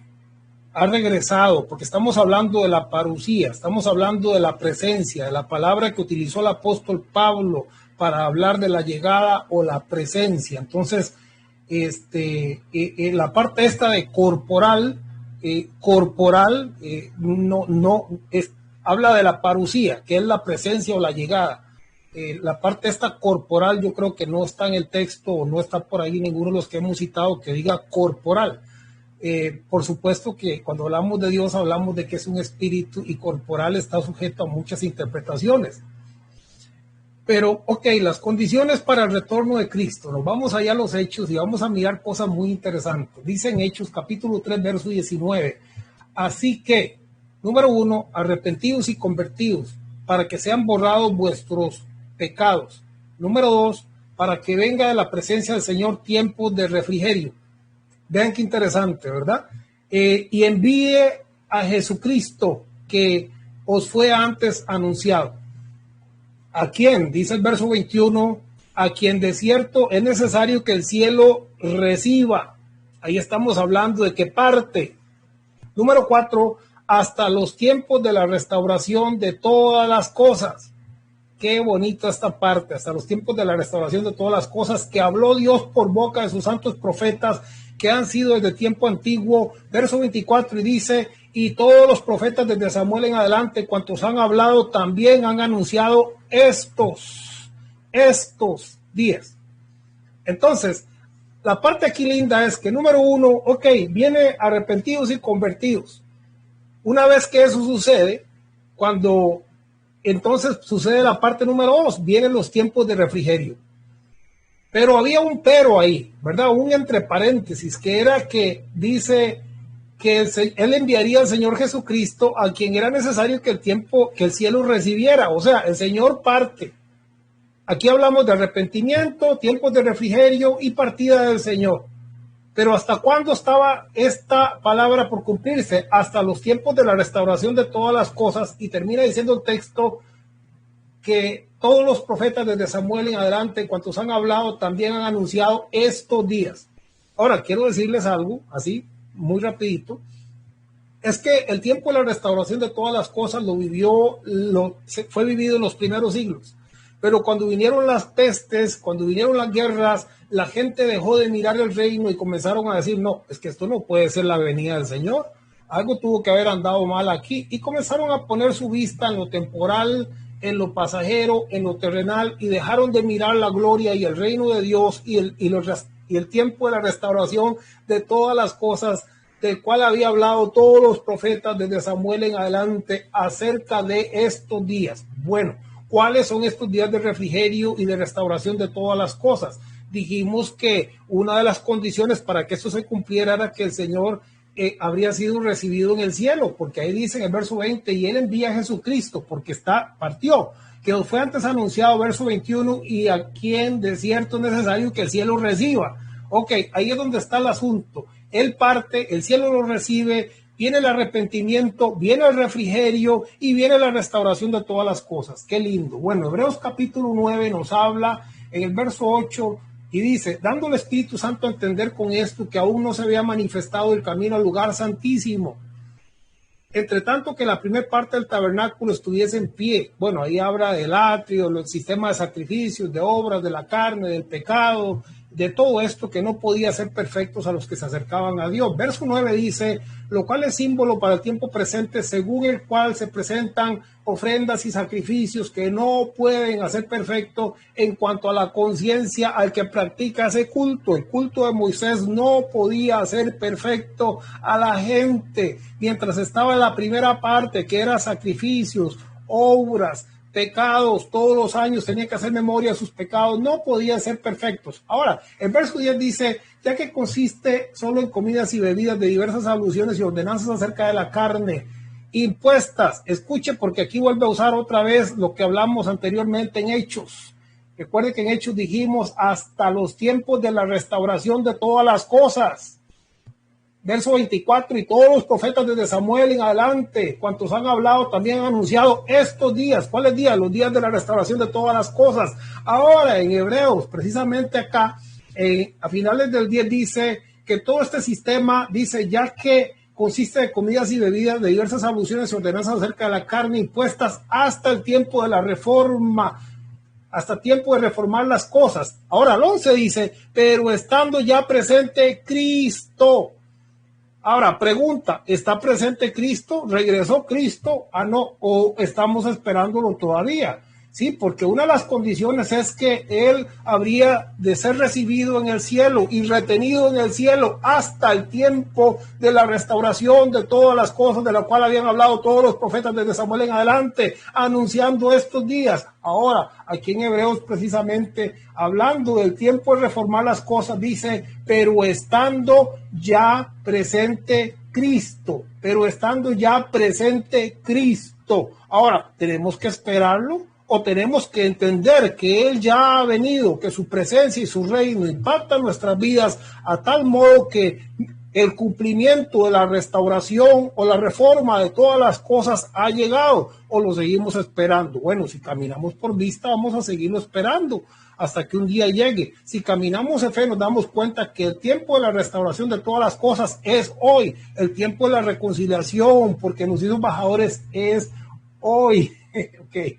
Ha regresado, porque estamos hablando de la parucía, estamos hablando de la presencia, de la palabra que utilizó el apóstol Pablo para hablar de la llegada o la presencia. Entonces, la parte esta de corporal, habla de la parucía, que es la presencia o la llegada. La parte esta corporal yo creo que no está en el texto o no está por ahí ninguno de los que hemos citado que diga corporal. Por supuesto que cuando hablamos de Dios hablamos de que es un espíritu y corporal está sujeto a muchas interpretaciones. Pero, ok, las condiciones para el retorno de Cristo. Nos vamos allá a los Hechos y vamos a mirar cosas muy interesantes. Dice en Hechos capítulo 3, verso 19. Así que, número 1, arrepentidos y convertidos para que sean borrados vuestros pecados. Número 2, para que venga de la presencia del Señor tiempos de refrigerio. Vean qué interesante, ¿verdad? Y envíe a Jesucristo que os fue antes anunciado. ¿A quién? Dice el verso 21, a quien de cierto es necesario que el cielo reciba. Ahí estamos hablando de que parte. Número 4, hasta los tiempos de la restauración de todas las cosas. Qué bonita esta parte, hasta los tiempos de la restauración de todas las cosas que habló Dios por boca de sus santos profetas que han sido desde tiempo antiguo. Verso 24 y dice, y todos los profetas desde Samuel en adelante, cuantos han hablado, también han anunciado estos días. Entonces, la parte aquí linda es que número 1, ok, viene arrepentidos y convertidos. Una vez que eso sucede, cuando entonces sucede la parte número 2, vienen los tiempos de refrigerio. Pero había un pero ahí, ¿verdad? Un entre paréntesis, que era que dice que él enviaría al Señor Jesucristo a quien era necesario que el cielo recibiera. O sea, el Señor parte. Aquí hablamos de arrepentimiento, tiempos de refrigerio y partida del Señor. Pero ¿hasta cuándo estaba esta palabra por cumplirse? Hasta los tiempos de la restauración de todas las cosas. Y termina diciendo el texto que todos los profetas desde Samuel en adelante, cuantos han hablado, también han anunciado estos días. Ahora, quiero decirles algo, así, muy rapidito. Es que el tiempo de la restauración de todas las cosas fue vivido en los primeros siglos. Pero cuando vinieron las pestes, cuando vinieron las guerras, la gente dejó de mirar el reino y comenzaron a decir, no, es que esto no puede ser la venida del Señor. Algo tuvo que haber andado mal aquí. Y comenzaron a poner su vista en lo temporal, en lo pasajero, en lo terrenal, y dejaron de mirar la gloria y el reino de Dios y el tiempo de la restauración de todas las cosas, del cual había hablado todos los profetas desde Samuel en adelante acerca de estos días. Bueno, ¿cuáles son estos días de refrigerio y de restauración de todas las cosas? Dijimos que una de las condiciones para que esto se cumpliera era que el Señor habría sido recibido en el cielo, porque ahí dice en el verso 20, y él envía a Jesucristo, porque partió, que nos fue antes anunciado, verso 21, y a quien de cierto es necesario que el cielo reciba. Ok, ahí es donde está el asunto. Él parte, el cielo lo recibe, viene el arrepentimiento, viene el refrigerio y viene la restauración de todas las cosas. Qué lindo. Bueno, Hebreos capítulo 9 nos habla en el verso 8 y dice, dando el Espíritu Santo a entender con esto que aún no se había manifestado el camino al lugar santísimo, entre tanto que la primera parte del tabernáculo estuviese en pie. Bueno, ahí habla del atrio, el sistema de sacrificios, de obras, de la carne, del pecado, de todo esto que no podía ser perfectos a los que se acercaban a Dios. Verso 9 dice, lo cual es símbolo para el tiempo presente, según el cual se presentan ofrendas y sacrificios que no pueden hacer perfecto en cuanto a la conciencia al que practica ese culto. El culto de Moisés no podía hacer perfecto a la gente mientras estaba en la primera parte, que era sacrificios, obras, pecados. Todos los años tenía que hacer memoria de sus pecados, no podían ser perfectos. Ahora, el verso 10 dice, ya que consiste solo en comidas y bebidas de diversas alusiones y ordenanzas acerca de la carne, impuestas, escuche, porque aquí vuelve a usar otra vez lo que hablamos anteriormente en Hechos. Recuerde que en Hechos dijimos hasta los tiempos de la restauración de todas las cosas. Verso 24, y todos los profetas desde Samuel en adelante, cuantos han hablado, también han anunciado estos días. ¿Cuáles días? Los días de la restauración de todas las cosas. Ahora, en Hebreos, precisamente acá, a finales del 10 dice que todo este sistema, dice, ya que consiste de comidas y bebidas de diversas alusiones y ordenanzas acerca de la carne impuestas hasta el tiempo de la reforma, hasta tiempo de reformar las cosas. Ahora, el 11 dice, pero estando ya presente Cristo. Ahora, pregunta, ¿está presente Cristo? ¿Regresó Cristo? Ah, no, o estamos esperándolo todavía. Sí, porque una de las condiciones es que Él habría de ser recibido en el cielo y retenido en el cielo hasta el tiempo de la restauración de todas las cosas de las cuales habían hablado todos los profetas desde Samuel en adelante, anunciando estos días. Ahora, aquí en Hebreos precisamente, hablando del tiempo de reformar las cosas, dice, pero estando ya presente Cristo, pero estando ya presente Cristo. Ahora, ¿tenemos que esperarlo? ¿O tenemos que entender que Él ya ha venido, que su presencia y su reino impactan nuestras vidas a tal modo que el cumplimiento de la restauración o la reforma de todas las cosas ha llegado? ¿O lo seguimos esperando? Bueno, si caminamos por vista, vamos a seguirlo esperando hasta que un día llegue. Si caminamos en fe, nos damos cuenta que el tiempo de la restauración de todas las cosas es hoy. El tiempo de la reconciliación, porque nos hizo embajadores, es hoy. Ok.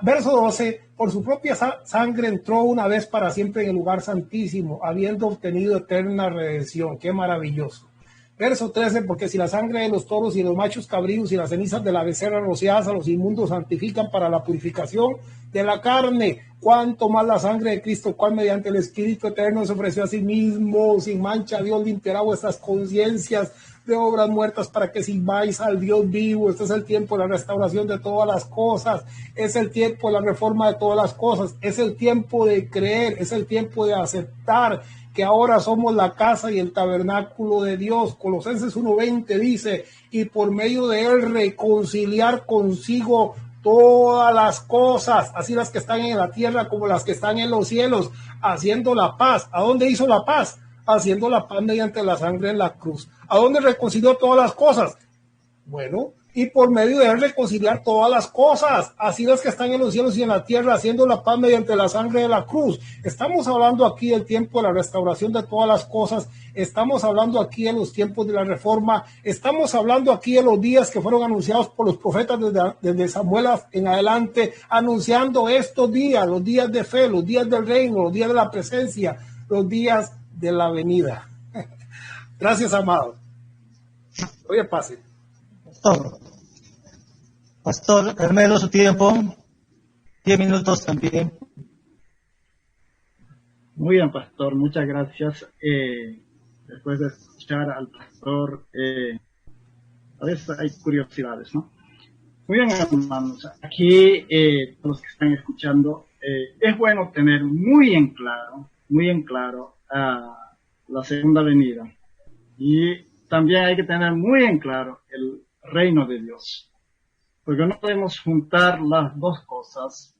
Verso 12, por su propia sangre entró una vez para siempre en el lugar santísimo, habiendo obtenido eterna redención. Qué maravilloso. Verso 13, porque si la sangre de los toros y los machos cabríos y las cenizas de la becerra rociadas a los inmundos santifican para la purificación de la carne, cuánto más la sangre de Cristo, cual mediante el Espíritu eterno se ofreció a sí mismo sin mancha, Dios limpiará vuestras conciencias de obras muertas para que sirváis al Dios vivo. Este es el tiempo de la restauración de todas las cosas, es el tiempo de la reforma de todas las cosas, es el tiempo de creer, es el tiempo de aceptar que ahora somos la casa y el tabernáculo de Dios. Colosenses 1:20 dice, y por medio de él reconciliar consigo todas las cosas, así las que están en la tierra como las que están en los cielos, haciendo la paz. ¿A dónde hizo la paz? Haciendo la paz mediante la sangre en la cruz. ¿A dónde reconcilió todas las cosas? Bueno, y por medio de él reconciliar todas las cosas, así las que están en los cielos y en la tierra, haciendo la paz mediante la sangre de la cruz. Estamos hablando aquí del tiempo de la restauración de todas las cosas, estamos hablando aquí de los tiempos de la reforma, estamos hablando aquí de los días que fueron anunciados por los profetas desde Samuel en adelante, anunciando estos días, los días de fe, los días del reino, los días de la presencia, los días de la venida. Gracias, amado. Oye, pase. Pastor, Pastor Carmelo, su tiempo, 10 minutos también. Muy bien, pastor, muchas gracias. Después de escuchar al pastor, a veces hay curiosidades, ¿no? Muy bien, hermanos. Aquí, todos los que están escuchando, es bueno tener muy en claro la segunda venida. Y también hay que tener muy en claro el reino de Dios. Porque no podemos juntar las dos cosas,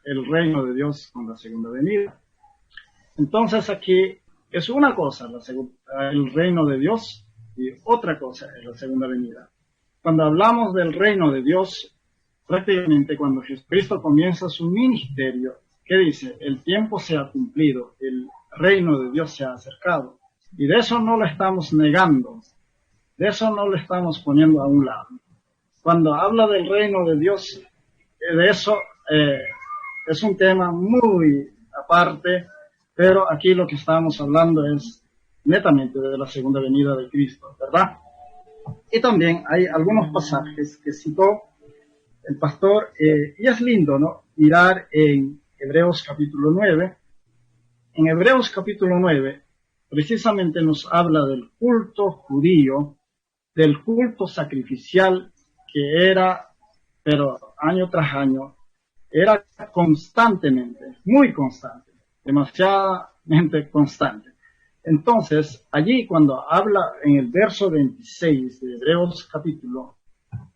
el reino de Dios con la segunda venida. Entonces aquí es una cosa el reino de Dios y otra cosa es la segunda venida. Cuando hablamos del reino de Dios, prácticamente cuando Jesucristo comienza su ministerio, ¿qué dice? El tiempo se ha cumplido, el reino de Dios se ha acercado. Y de eso no lo estamos negando, de eso no lo estamos poniendo a un lado. Cuando habla del reino de Dios, de eso es un tema muy aparte, pero aquí lo que estamos hablando es netamente de la segunda venida de Cristo, ¿verdad? Y también hay algunos pasajes que citó el pastor, y es lindo, ¿no? Mirar en Hebreos capítulo 9. En Hebreos capítulo 9, precisamente nos habla del culto judío, del culto sacrificial que era, pero año tras año, era constantemente, muy constante, demasiadamente constante. Entonces, allí cuando habla en el verso 26 de Hebreos capítulo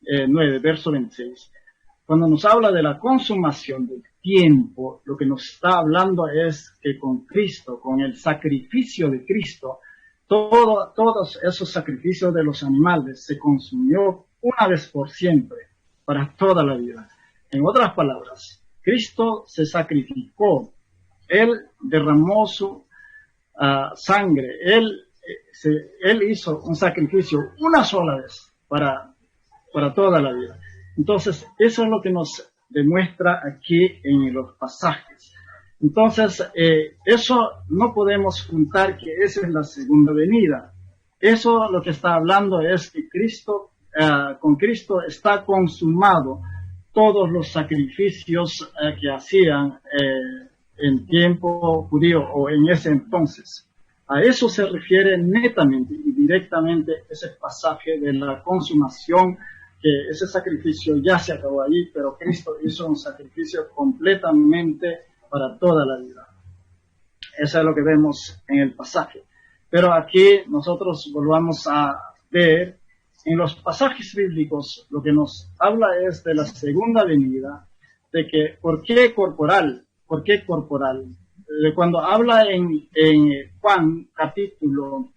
9, verso 26, cuando nos habla de la consumación del tiempo, lo que nos está hablando es que con Cristo, con el sacrificio de Cristo, todos esos sacrificios de los animales se consumió una vez por siempre, para toda la vida. En otras palabras, Cristo se sacrificó, Él derramó su sangre, Él hizo un sacrificio una sola vez para toda la vida. Entonces, eso es lo que nos demuestra aquí en los pasajes. Entonces, eso no podemos juntar que esa es la segunda venida. Eso lo que está hablando es que Cristo, con Cristo está consumado todos los sacrificios que hacían en tiempo judío o en ese entonces. A eso se refiere netamente y directamente ese pasaje de la consumación, que ese sacrificio ya se acabó allí, pero Cristo hizo un sacrificio completamente para toda la vida. Eso es lo que vemos en el pasaje. Pero aquí nosotros volvamos a ver, en los pasajes bíblicos, lo que nos habla es de la segunda venida, de que, ¿por qué corporal? ¿Por qué corporal? Cuando habla en Juan capítulo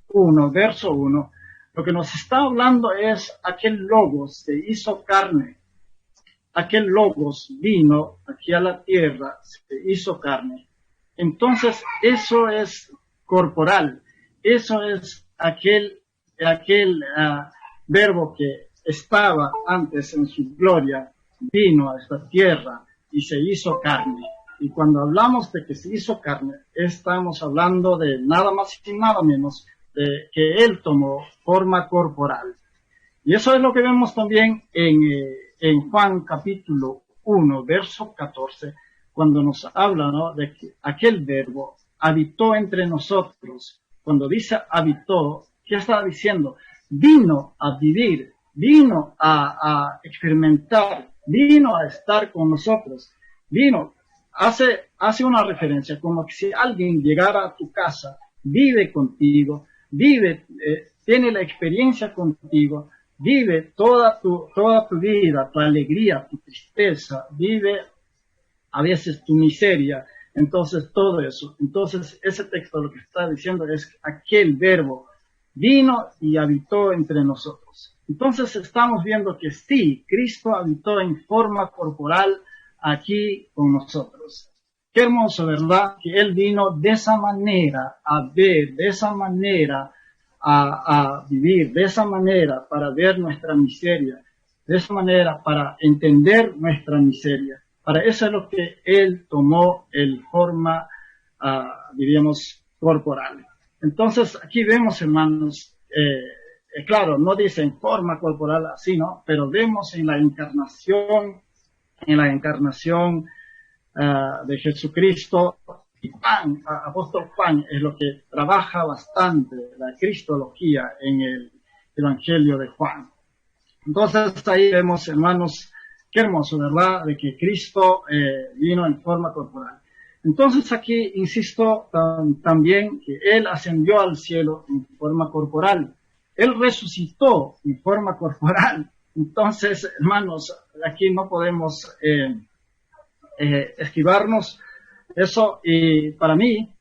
1, verso 1, lo que nos está hablando es aquel Logos se hizo carne. Aquel Logos vino aquí a la tierra, se hizo carne. Entonces, eso es corporal. Eso es aquel verbo que estaba antes en su gloria, vino a esta tierra y se hizo carne. Y cuando hablamos de que se hizo carne, estamos hablando de nada más y nada menos de que Él tomó forma corporal. Y eso es lo que vemos también en Juan capítulo 1, verso 14, cuando nos habla, ¿no?, de que aquel verbo habitó entre nosotros. Cuando dice habitó, ¿qué está diciendo? Vino a vivir, vino a experimentar, vino a estar con nosotros, hace una referencia como que si alguien llegara a tu casa, vive contigo, tiene la experiencia contigo, vive toda tu vida, tu alegría, tu tristeza, vive a veces tu miseria, entonces todo eso. Entonces ese texto lo que está diciendo es que aquel verbo vino y habitó entre nosotros. Entonces estamos viendo que sí, Cristo habitó en forma corporal aquí con nosotros. Qué hermoso, ¿verdad? Que Él vino de esa manera a ver, de esa manera a vivir, de esa manera para ver nuestra miseria, de esa manera para entender nuestra miseria. Para eso es lo que Él tomó en forma, diríamos, corporal. Entonces, aquí vemos, hermanos, claro, no dice en forma corporal así, ¿no? Pero vemos en la encarnación de Jesucristo. Y Juan, apóstol Juan, es lo que trabaja bastante la cristología en el Evangelio de Juan. Entonces ahí vemos, hermanos, qué hermoso, ¿verdad? De que Cristo vino en forma corporal. Entonces aquí insisto también que Él ascendió al cielo en forma corporal. Él resucitó en forma corporal. Entonces, hermanos, aquí no podemos esquivarnos eso. Y para mí,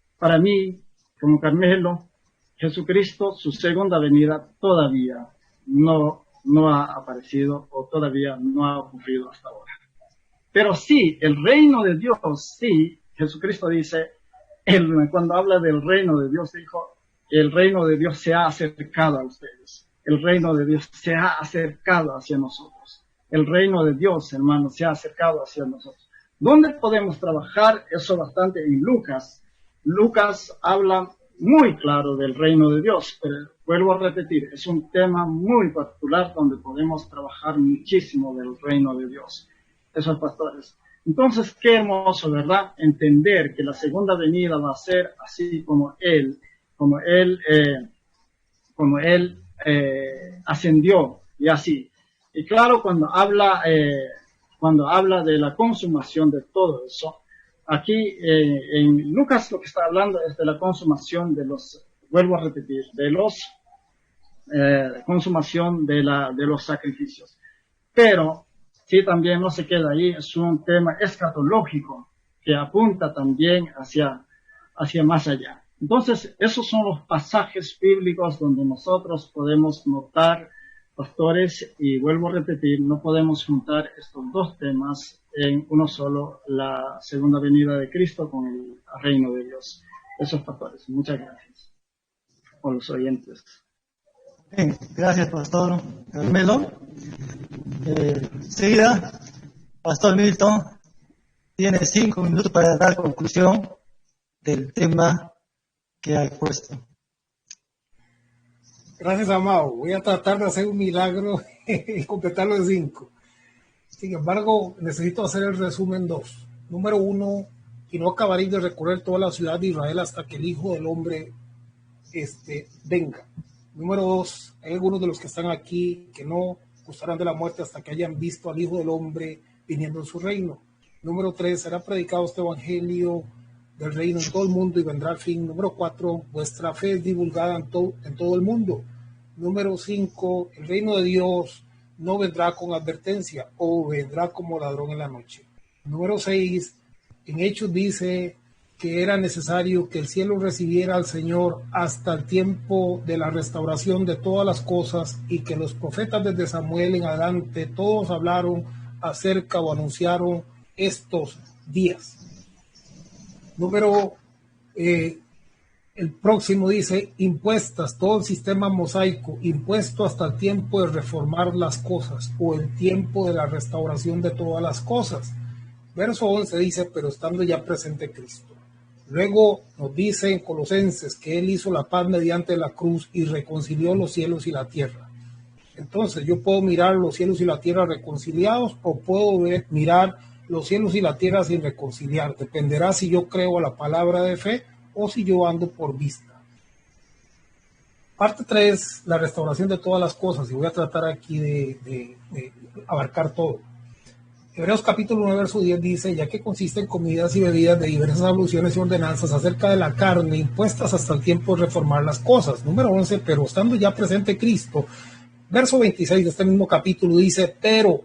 como Carmelo, Jesucristo, su segunda venida todavía no ha aparecido o todavía no ha ocurrido hasta ahora. Pero sí, el reino de Dios, sí, Jesucristo dice, cuando habla del reino de Dios, dijo, el reino de Dios se ha acercado a ustedes. El reino de Dios se ha acercado hacia nosotros. El reino de Dios, hermanos, se ha acercado hacia nosotros. ¿Dónde podemos trabajar? Eso bastante en Lucas. Lucas habla muy claro del reino de Dios, pero vuelvo a repetir, es un tema muy particular donde podemos trabajar muchísimo del reino de Dios. Esos pastores. Entonces, qué hermoso, ¿verdad? Entender que la segunda venida va a ser así como Él ascendió y así. Y claro, cuando habla de la consumación de todo eso, aquí en Lucas lo que está hablando es de la consumación vuelvo a repetir, consumación de los sacrificios. Pero sí, también no se queda ahí, es un tema escatológico que apunta también hacia más allá. Entonces, esos son los pasajes bíblicos donde nosotros podemos notar, pastores, y vuelvo a repetir, no podemos juntar estos dos temas en uno solo, la segunda venida de Cristo con el reino de Dios. Esos pastores, muchas gracias por los oyentes. Bien, gracias, Pastor Carmelo. Enseguida, Pastor Milton tiene 5 minutos para dar conclusión del tema que ha expuesto. Gracias, amado. Voy a tratar de hacer un milagro y completarlo en 5. Sin embargo, necesito hacer el resumen 2. Número 1, y no acabaréis de recorrer toda la ciudad de Israel hasta que el Hijo del Hombre venga. Número 2, hay algunos de los que están aquí que no gustarán de la muerte hasta que hayan visto al Hijo del Hombre viniendo en su reino. Número 3, será predicado este evangelio del reino en todo el mundo y vendrá al fin. Número 4, vuestra fe es divulgada en todo el mundo. Número 5, el reino de Dios no vendrá con advertencia o vendrá como ladrón en la noche. Número 6, en Hechos dice que era necesario que el cielo recibiera al Señor hasta el tiempo de la restauración de todas las cosas y que los profetas desde Samuel en adelante todos hablaron acerca o anunciaron estos días. Número, el próximo dice, impuestas, todo el sistema mosaico, impuesto hasta el tiempo de reformar las cosas o el tiempo de la restauración de todas las cosas. Verso 11 dice, pero estando ya presente Cristo. Luego nos dice en Colosenses que Él hizo la paz mediante la cruz y reconcilió los cielos y la tierra. Entonces yo puedo mirar los cielos y la tierra reconciliados o puedo mirar los cielos y la tierra sin reconciliar. Dependerá si yo creo a la palabra de fe o si yo ando por vista. Parte 3, la restauración de todas las cosas. Y voy a tratar aquí de abarcar todo. Hebreos capítulo 9, verso 10 dice, ya que consiste en comidas y bebidas de diversas alusiones y ordenanzas acerca de la carne, impuestas hasta el tiempo de reformar las cosas. Número 11, pero estando ya presente Cristo. Verso 26 de este mismo capítulo dice, pero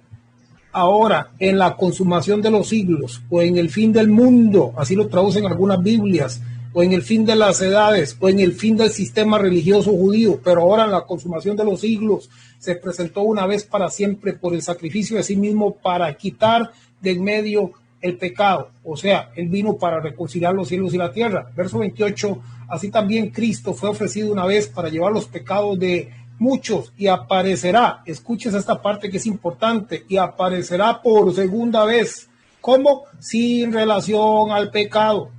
ahora en la consumación de los siglos o en el fin del mundo, así lo traducen algunas Biblias, o en el fin de las edades, o en el fin del sistema religioso judío, pero ahora en la consumación de los siglos se presentó una vez para siempre por el sacrificio de sí mismo para quitar de en medio el pecado. O sea, Él vino para reconciliar los cielos y la tierra. Verso 28, así también Cristo fue ofrecido una vez para llevar los pecados de muchos y aparecerá, escuches esta parte que es importante, y aparecerá por segunda vez. ¿Cómo? Sin relación al pecado.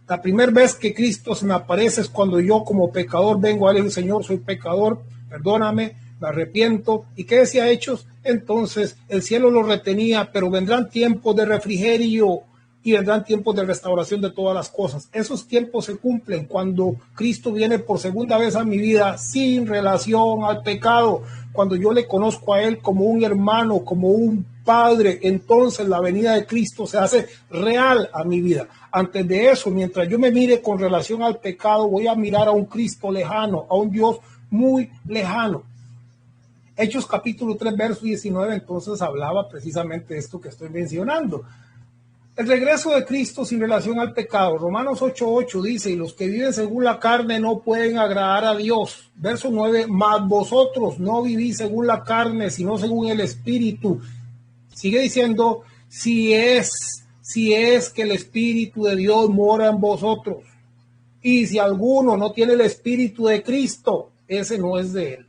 La primera vez que Cristo se me aparece es cuando yo como pecador vengo a él, Señor, soy pecador, perdóname, me arrepiento. ¿Y qué decía Hechos? Entonces el cielo lo retenía, pero vendrán tiempos de refrigerio y vendrán tiempos de restauración de todas las cosas. Esos tiempos se cumplen cuando Cristo viene por segunda vez a mi vida sin relación al pecado, cuando yo le conozco a Él como un hermano, como un padre. Entonces la venida de Cristo se hace real a mi vida. Antes de eso, mientras yo me mire con relación al pecado, voy a mirar a un Cristo lejano, a un Dios muy lejano. Hechos capítulo 3, verso 19, entonces hablaba precisamente de esto que estoy mencionando. El regreso de Cristo sin relación al pecado. Romanos 8:8 dice, y los que viven según la carne no pueden agradar a Dios. Verso 9, mas vosotros no vivís según la carne, sino según el Espíritu. Sigue diciendo, si es que el Espíritu de Dios mora en vosotros. Y si alguno no tiene el Espíritu de Cristo, ese no es de Él.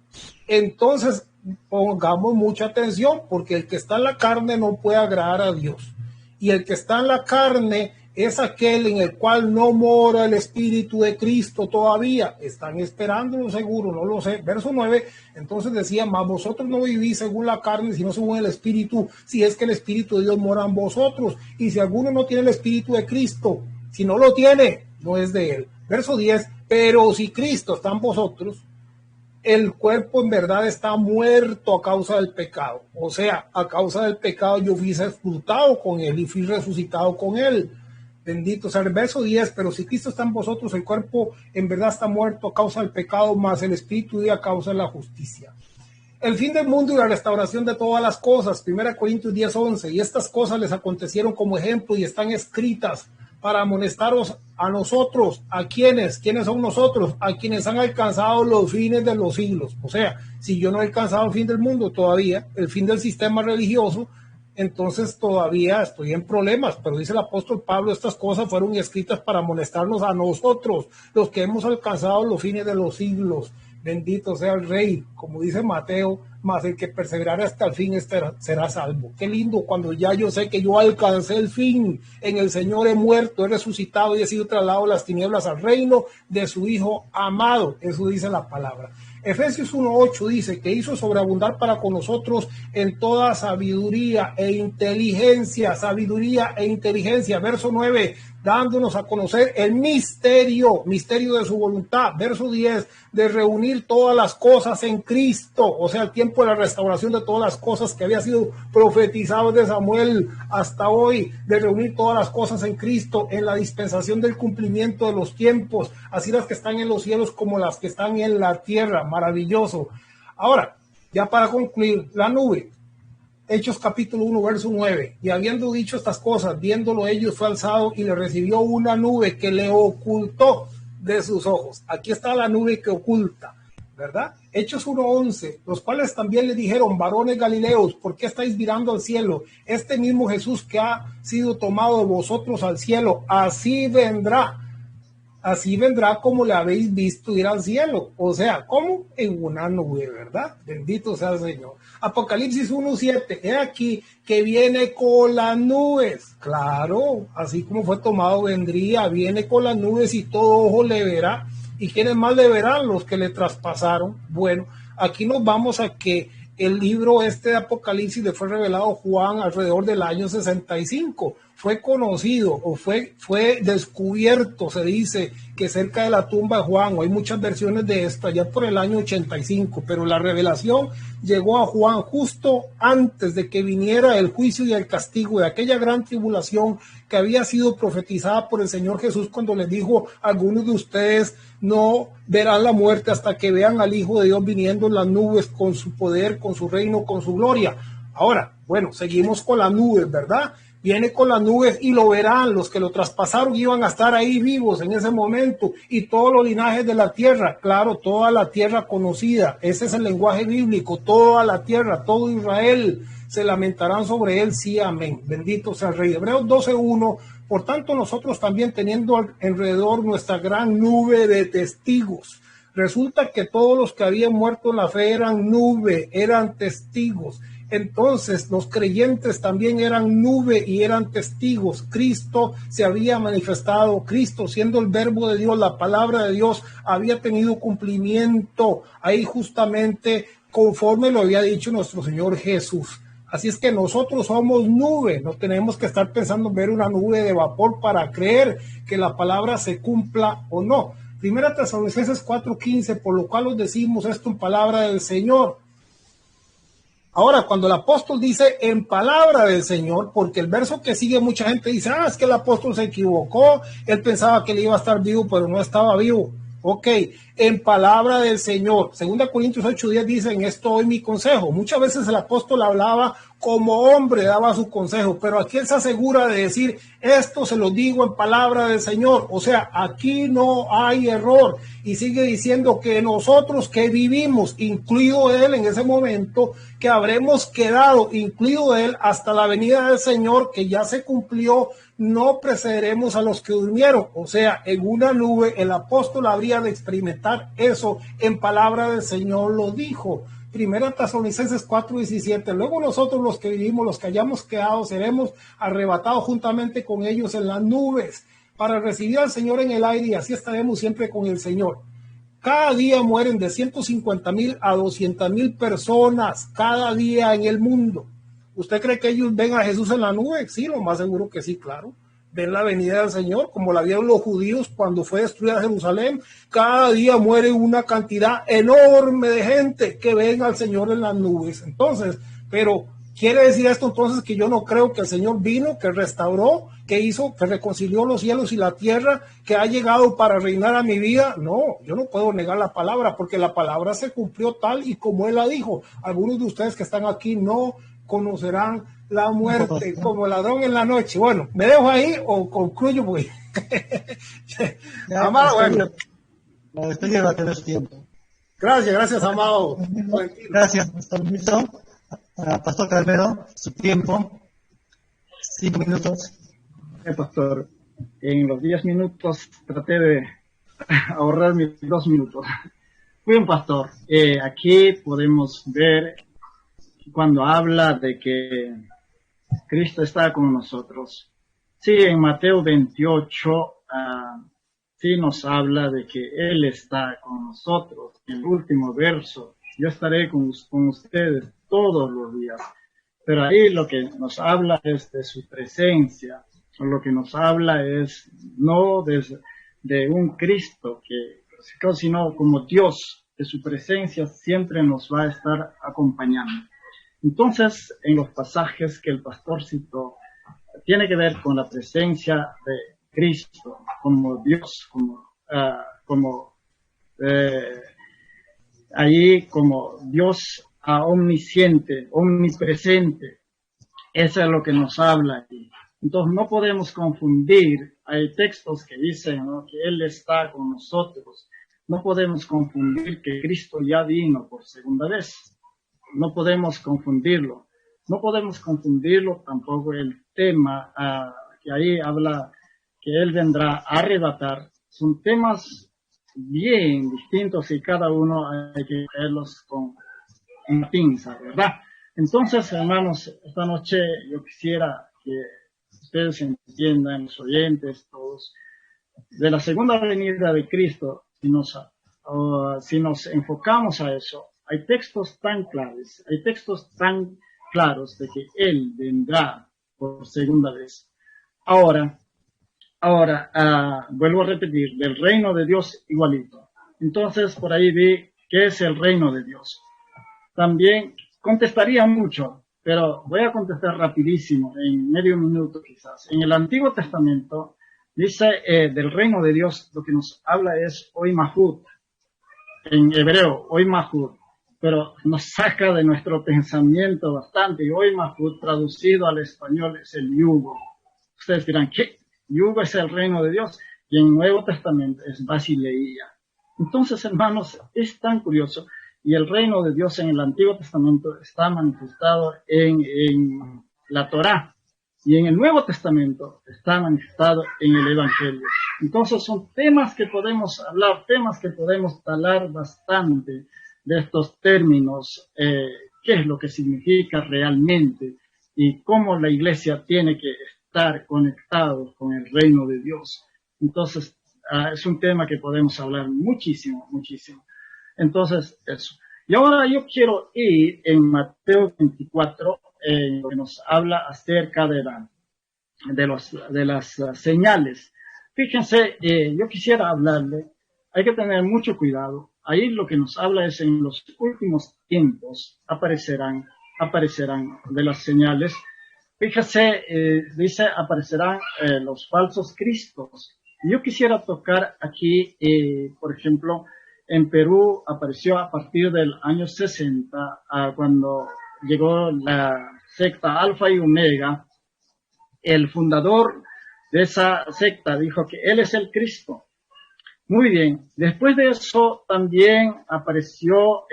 Entonces, pongamos mucha atención, porque el que está en la carne no puede agradar a Dios. Y el que está en la carne es aquel en el cual no mora el Espíritu de Cristo todavía. Están esperándolo seguro, no lo sé. Verso 9, entonces decía, mas vosotros no vivís según la carne, sino según el Espíritu, si es que el Espíritu de Dios mora en vosotros. Y si alguno no tiene el Espíritu de Cristo, si no lo tiene, no es de Él. Verso 10, pero si Cristo está en vosotros, el cuerpo en verdad está muerto a causa del pecado. O sea, a causa del pecado yo fui sepultado con Él y fui resucitado con Él. Bendito sea el verso 10, pero si Cristo está en vosotros, el cuerpo en verdad está muerto a causa del pecado, más el espíritu vive a causa de la justicia. El fin del mundo y la restauración de todas las cosas, 1 Corintios 10:11, y estas cosas les acontecieron como ejemplo y están escritas para amonestaros a nosotros. ¿A quiénes? ¿Quiénes son nosotros? A quienes han alcanzado los fines de los siglos. O sea, si yo no he alcanzado el fin del mundo todavía, el fin del sistema religioso, entonces todavía estoy en problemas. Pero dice el apóstol Pablo, estas cosas fueron escritas para amonestarnos a nosotros, los que hemos alcanzado los fines de los siglos. Bendito sea el Rey, como dice Mateo, mas el que perseverará hasta el fin será salvo. Qué lindo cuando ya yo sé que yo alcancé el fin. En el Señor he muerto, he resucitado y he sido trasladado de las tinieblas al reino de su Hijo amado. Eso dice la palabra. Efesios 1:8 dice que hizo sobreabundar para con nosotros en toda sabiduría e inteligencia. Sabiduría e inteligencia. Verso 9, dándonos a conocer el misterio de su voluntad. Verso 10, de reunir todas las cosas en Cristo. O sea, el tiempo de la restauración de todas las cosas que había sido profetizado de Samuel hasta hoy. De reunir todas las cosas en Cristo en la dispensación del cumplimiento de los tiempos. Así las que están en los cielos como las que están en la tierra. Maravilloso. Ahora, ya para concluir, la nube. Hechos capítulo 1, verso 9. Y habiendo dicho estas cosas, viéndolo ellos, fue alzado y le recibió una nube que le ocultó de sus ojos. Aquí está la nube que oculta, ¿verdad? Hechos 1:11, los cuales también le dijeron, varones galileos, ¿por qué estáis mirando al cielo? Este mismo Jesús que ha sido tomado de vosotros al cielo, así vendrá como le habéis visto ir al cielo. O sea, ¿cómo? En una nube, ¿verdad? Bendito sea el Señor. Apocalipsis 1:7, he aquí que viene con las nubes. Claro, así como fue tomado vendría, viene con las nubes y todo ojo le verá. ¿Y quiénes más le verán? Los que le traspasaron. Bueno, aquí nos vamos a que el libro de Apocalipsis le fue revelado a Juan alrededor del año 65. Fue conocido o fue descubierto, se dice, que cerca de la tumba de Juan, o hay muchas versiones de esto, allá por el año 85, pero la revelación llegó a Juan justo antes de que viniera el juicio y el castigo de aquella gran tribulación que había sido profetizada por el Señor Jesús cuando les dijo, algunos de ustedes no verán la muerte hasta que vean al Hijo de Dios viniendo en las nubes con su poder, con su reino, con su gloria. Ahora, bueno, seguimos con las nubes, ¿verdad? Viene con las nubes y lo verán. Los que lo traspasaron iban a estar ahí vivos en ese momento. Y todos los linajes de la tierra, claro, toda la tierra conocida. Ese es el lenguaje bíblico. Toda la tierra, todo Israel se lamentarán sobre él. Sí, amén. Bendito sea el Rey. Hebreos 12:1. Por tanto, nosotros también teniendo alrededor nuestra gran nube de testigos. Resulta que todos los que habían muerto en la fe eran nube, eran testigos. Entonces los creyentes también eran nube y eran testigos. Cristo se había manifestado, Cristo siendo el verbo de Dios, la palabra de Dios, había tenido cumplimiento ahí justamente conforme lo había dicho nuestro Señor Jesús. Así es que nosotros somos nube, no tenemos que estar pensando en ver una nube de vapor para creer que la palabra se cumpla o no. Primera Tesalonicenses 4:15, por lo cual os decimos esto en palabra del Señor. Ahora, cuando el apóstol dice en palabra del Señor, porque el verso que sigue mucha gente dice, es que el apóstol se equivocó, él pensaba que él iba a estar vivo, pero no estaba vivo. Ok, en palabra del Señor. 2 Corintios 8:10 dice, en esto doy mi consejo. Muchas veces el apóstol hablaba como hombre, daba su consejo, pero aquí él se asegura de decir, esto se lo digo en palabra del Señor. O sea, aquí no hay error. Y sigue diciendo que nosotros que vivimos, incluido él en ese momento, que habremos quedado, incluido él, hasta la venida del Señor, que ya se cumplió, no precederemos a los que durmieron. O sea, en una nube el apóstol habría de experimentar eso, en palabra del Señor lo dijo. Primera Tesalonicenses 4:17, luego nosotros los que vivimos, los que hayamos quedado, seremos arrebatados juntamente con ellos en las nubes para recibir al Señor en el aire, y así estaremos siempre con el Señor. Cada día mueren de 150,000 a 200,000 personas cada día en el mundo. ¿Usted cree que ellos ven a Jesús en la nube? Sí, lo más seguro que sí, claro. Ven la venida del Señor, como la vieron los judíos cuando fue destruida Jerusalén. Cada día muere una cantidad enorme de gente que ven al Señor en las nubes. Entonces, pero ¿quiere decir esto entonces que yo no creo que el Señor vino, que restauró, que hizo, que reconcilió los cielos y la tierra, que ha llegado para reinar a mi vida? No, yo no puedo negar la palabra, porque la palabra se cumplió tal y como Él la dijo. Algunos de ustedes que están aquí no conocerán la muerte como ladrón en la noche. Bueno, ¿me dejo ahí o concluyo? Porque amado, bueno. Después ya va a tener su tiempo. Gracias, amado. Gracias, Pastor Milton. Pastor Carmelo, su tiempo. 5 minutos. Pastor, en los 10 minutos traté de ahorrar mis 2 minutos. Bien, Pastor, aquí podemos ver cuando habla de que Cristo está con nosotros. Sí, en Mateo 28, sí nos habla de que Él está con nosotros. En el último verso, yo estaré con ustedes todos los días. Pero ahí lo que nos habla es de su presencia. Lo que nos habla es no de un Cristo sino como Dios, que su presencia siempre nos va a estar acompañando. Entonces, en los pasajes que el pastor citó, tiene que ver con la presencia de Cristo, como Dios, como Dios omnisciente, omnipresente. Eso es lo que nos habla aquí. Entonces, no podemos confundir. Hay textos que dicen, ¿no?, que Él está con nosotros. No podemos confundir que Cristo ya vino por segunda vez. No podemos confundirlo. No podemos confundirlo tampoco el tema que ahí habla que Él vendrá a arrebatar. Son temas bien distintos y cada uno hay que verlos con pinza, ¿verdad? Entonces, hermanos, esta noche yo quisiera que ustedes entiendan, los oyentes, todos, de la segunda venida de Cristo, si nos enfocamos a eso, hay textos tan claros de que Él vendrá por segunda vez. Ahora, vuelvo a repetir, del reino de Dios igualito. Entonces, por ahí vi qué es el reino de Dios. También contestaría mucho, pero voy a contestar rapidísimo, en medio minuto quizás. En el Antiguo Testamento dice del reino de Dios, lo que nos habla es Oy Mahut, en hebreo, Oy Mahut, pero nos saca de nuestro pensamiento bastante. Y Oy Mahut, traducido al español, es el yugo. Ustedes dirán, ¿qué? Yugo es el reino de Dios, y en el Nuevo Testamento es Basileía. Entonces, hermanos, es tan curioso. Y el reino de Dios en el Antiguo Testamento está manifestado en la Torá. Y en el Nuevo Testamento está manifestado en el Evangelio. Entonces son temas que podemos hablar, temas que podemos talar bastante de estos términos qué es lo que significa realmente y cómo la iglesia tiene que estar conectado con el reino de Dios. Entonces, es un tema que podemos hablar muchísimo, muchísimo. Entonces, eso. Y ahora yo quiero ir en Mateo 24, que nos habla acerca de las señales. Fíjense, yo quisiera hablarle, hay que tener mucho cuidado. Ahí lo que nos habla es en los últimos tiempos aparecerán de las señales. Fíjese, dice, aparecerán los falsos cristos. Yo quisiera tocar aquí, por ejemplo, en Perú apareció a partir del año 60, cuando llegó la secta Alfa y Omega. El fundador de esa secta dijo que él es el Cristo. Muy bien, después de eso también apareció,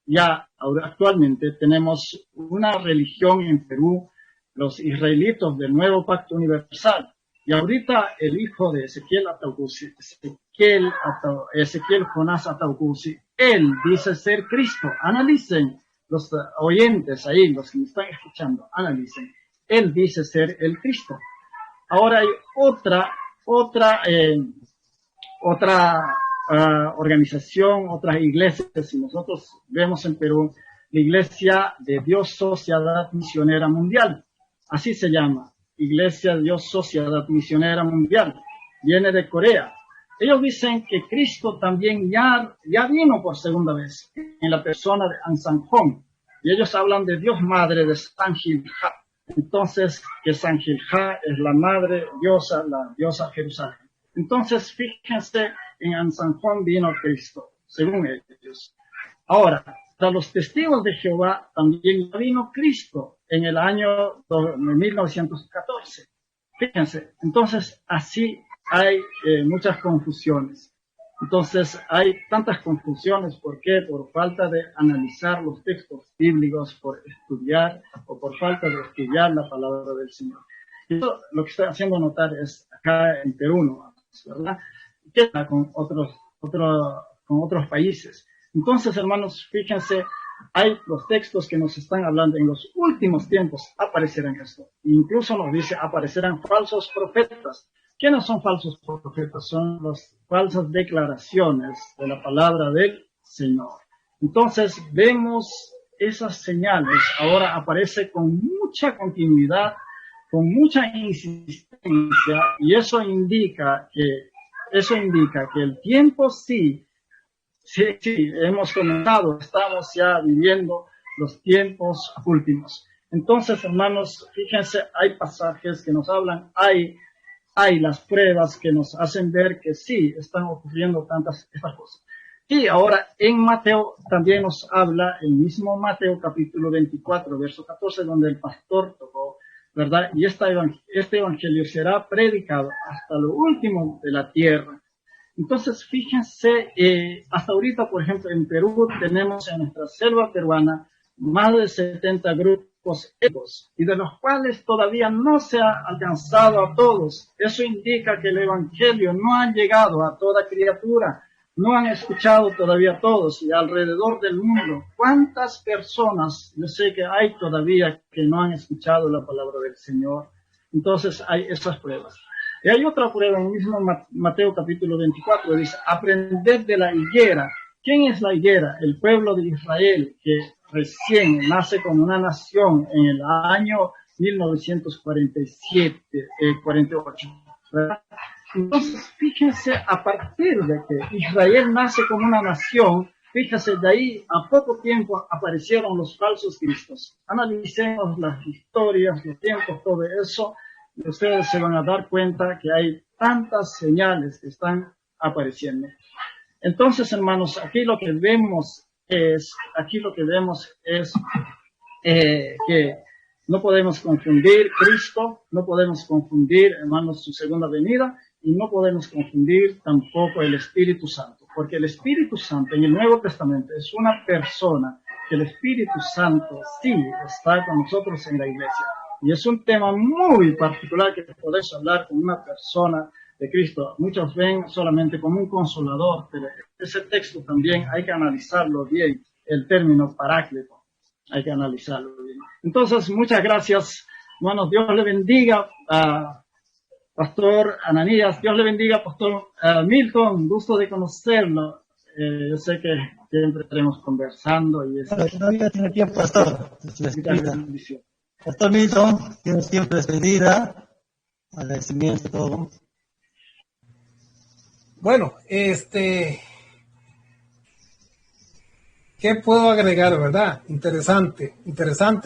ya actualmente tenemos una religión en Perú, los israelitos del Nuevo Pacto Universal. Y ahorita el hijo de Ezequiel Jonás Ataucusi, él dice ser Cristo. Analicen, los oyentes ahí, los que me están escuchando, analicen. Él dice ser el Cristo. Ahora hay otra organización, otras iglesias. Si nosotros vemos en Perú, la Iglesia de Dios Sociedad Misionera Mundial, así se llama, Iglesia de Dios Sociedad Misionera Mundial, viene de Corea. Ellos dicen que Cristo también ya vino por segunda vez en la persona de Ansanjón, y ellos hablan de Dios Madre de Sangilja. Entonces, que Sangilja es la madre diosa, la diosa Jerusalén. Entonces, fíjense, en Ansanjón vino Cristo, según ellos. Ahora, para los testigos de Jehová también vino Cristo en el año 1914. Fíjense, entonces así hay muchas confusiones. Entonces hay tantas confusiones, ¿por qué? Por falta de analizar los textos bíblicos, por estudiar o por falta de estudiar la palabra del Señor. Y eso lo que estoy haciendo notar es acá en Perú, ¿no? ¿Verdad? ¿Qué está con otros países? Entonces, hermanos, fíjense, hay los textos que nos están hablando en los últimos tiempos aparecerán esto. Incluso nos dice aparecerán falsos profetas. ¿Quiénes son falsos profetas? Son las falsas declaraciones de la palabra del Señor. Entonces, vemos esas señales. Ahora aparece con mucha continuidad, con mucha insistencia, y eso indica que el tiempo sí, hemos comenzado, estamos ya viviendo los tiempos últimos. Entonces, hermanos, fíjense, hay pasajes que nos hablan, hay las pruebas que nos hacen ver que sí, están ocurriendo estas cosas. Y ahora en Mateo también nos habla, el mismo Mateo capítulo 24, verso 14, donde el pastor tocó, ¿verdad? Y este evangelio será predicado hasta lo último de la tierra. Entonces, fíjense, hasta ahorita, por ejemplo, en Perú tenemos en nuestra selva peruana más de 70 grupos étnicos, y de los cuales todavía no se ha alcanzado a todos. Eso indica que el evangelio no ha llegado a toda criatura, no han escuchado todavía todos, y alrededor del mundo, ¿cuántas personas? Yo sé que hay todavía que no han escuchado la palabra del Señor. Entonces, hay esas pruebas. Y hay otra prueba en el mismo Mateo capítulo 24, dice, aprended de la higuera. ¿Quién es la higuera? El pueblo de Israel, que recién nace como una nación en el año 1948, ¿verdad? Entonces, fíjense, a partir de que Israel nace como una nación, fíjense, de ahí a poco tiempo aparecieron los falsos cristos. Analicemos las historias, los tiempos, todo eso, y ustedes se van a dar cuenta que hay tantas señales que están apareciendo. Entonces, hermanos, aquí lo que vemos es que no podemos confundir Cristo, no podemos confundir, hermanos, su segunda venida, y no podemos confundir tampoco el Espíritu Santo, porque el Espíritu Santo en el Nuevo Testamento es una persona, que el Espíritu Santo sí está con nosotros en la iglesia. Y es un tema muy particular que podemos hablar con una persona de Cristo. Muchos ven solamente como un consolador, pero ese texto también hay que analizarlo bien. el término paráclito. Hay que analizarlo bien. Entonces, muchas gracias, hermanos. Dios le bendiga a Pastor Ananías. Dios le bendiga, Pastor Milton. Gusto de conocerlo. Yo sé que siempre estaremos conversando. Y todavía tiene tiempo, Pastor. Pastor Milton, tiene tiempo de despedida. Agradecimiento, todo. Bueno, ¿qué puedo agregar, verdad? Interesante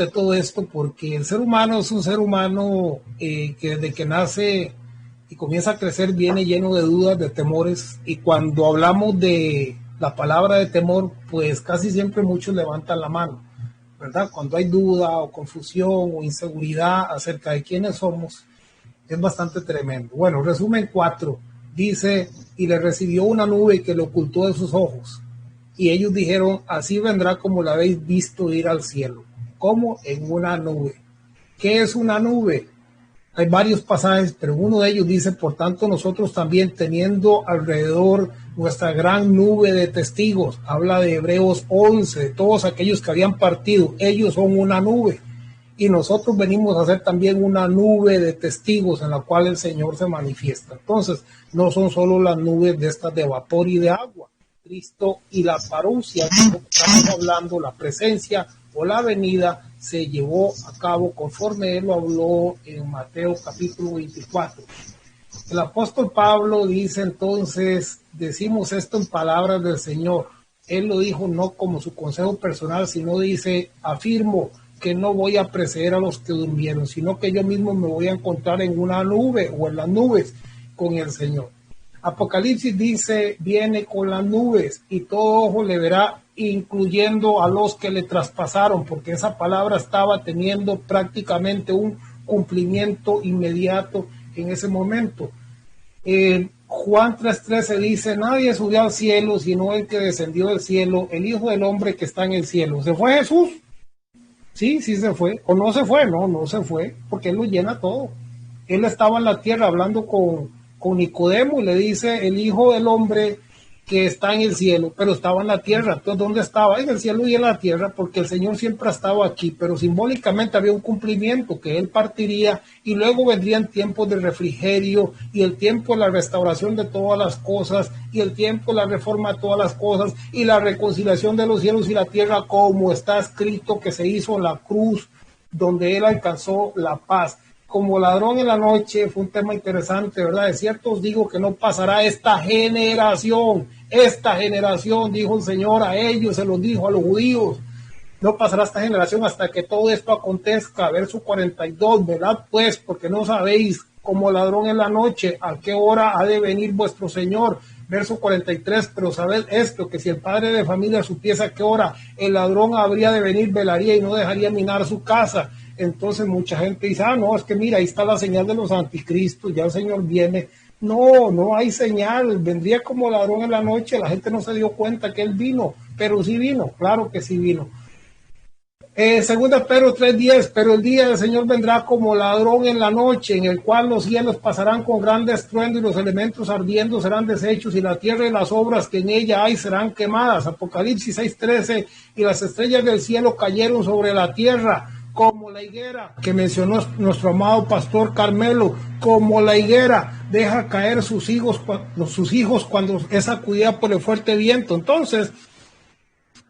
todo esto, porque el ser humano es un ser humano que desde que nace y comienza a crecer viene lleno de dudas, de temores, y cuando hablamos de la palabra de temor, pues casi siempre muchos levantan la mano, ¿verdad? Cuando hay duda o confusión o inseguridad acerca de quiénes somos, es bastante tremendo. Bueno, resumen 4, dice, y le recibió una nube que le ocultó de sus ojos. Y ellos dijeron, así vendrá como la habéis visto ir al cielo. ¿Cómo? En una nube. ¿Qué es una nube? Hay varios pasajes, pero uno de ellos dice, por tanto nosotros también teniendo alrededor nuestra gran nube de testigos, habla de Hebreos 11, de todos aquellos que habían partido, ellos son una nube. Y nosotros venimos a ser también una nube de testigos en la cual el Señor se manifiesta. Entonces, no son solo las nubes de estas de vapor y de agua. Cristo y la parusia, que estamos hablando, la presencia o la venida, se llevó a cabo conforme él lo habló en Mateo capítulo 24. El apóstol Pablo dice entonces, decimos esto en palabras del Señor. Él lo dijo no como su consejo personal, sino dice, afirmo que no voy a preceder a los que durmieron, sino que yo mismo me voy a encontrar en una nube o en las nubes con el Señor. Apocalipsis dice, viene con las nubes y todo ojo le verá, incluyendo a los que le traspasaron, porque esa palabra estaba teniendo prácticamente un cumplimiento inmediato en ese momento. Juan 3:13 dice, nadie subió al cielo, sino el que descendió del cielo, el Hijo del Hombre que está en el cielo. ¿Se fue Jesús? Sí se fue. ¿O no se fue? No se fue, porque Él lo llena todo. Él estaba en la tierra hablando con Nicodemo y le dice el Hijo del Hombre que está en el cielo, pero estaba en la tierra. Entonces, ¿dónde estaba? En el cielo y en la tierra, porque el Señor siempre ha estado aquí, pero simbólicamente había un cumplimiento que Él partiría y luego vendrían tiempos de refrigerio y el tiempo de la restauración de todas las cosas y el tiempo de la reforma de todas las cosas y la reconciliación de los cielos y la tierra, como está escrito que se hizo en la cruz, donde Él alcanzó la paz. Como ladrón en la noche, fue un tema interesante, ¿verdad? De cierto os digo que no pasará esta generación, dijo el Señor a ellos, se los dijo a los judíos, no pasará esta generación hasta que todo esto acontezca. Verso 42, velad pues, porque no sabéis como ladrón en la noche a qué hora ha de venir vuestro Señor. Verso 43, pero sabed esto, que si el padre de familia supiese a qué hora el ladrón habría de venir, velaría y no dejaría minar su casa. Entonces mucha gente dice, no, es que mira, ahí está la señal de los anticristos, ya el Señor viene. No hay señal, vendría como ladrón en la noche, la gente no se dio cuenta que Él vino, pero sí vino, claro que sí vino. Segunda Pedro 3:10, pero el día del Señor vendrá como ladrón en la noche, en el cual los cielos pasarán con gran estruendo y los elementos ardiendo serán deshechos y la tierra y las obras que en ella hay serán quemadas. Apocalipsis 6:13, y las estrellas del cielo cayeron sobre la tierra, como la higuera que mencionó nuestro amado pastor Carmelo, como la higuera deja caer sus hijos cuando es sacudida por el fuerte viento. Entonces,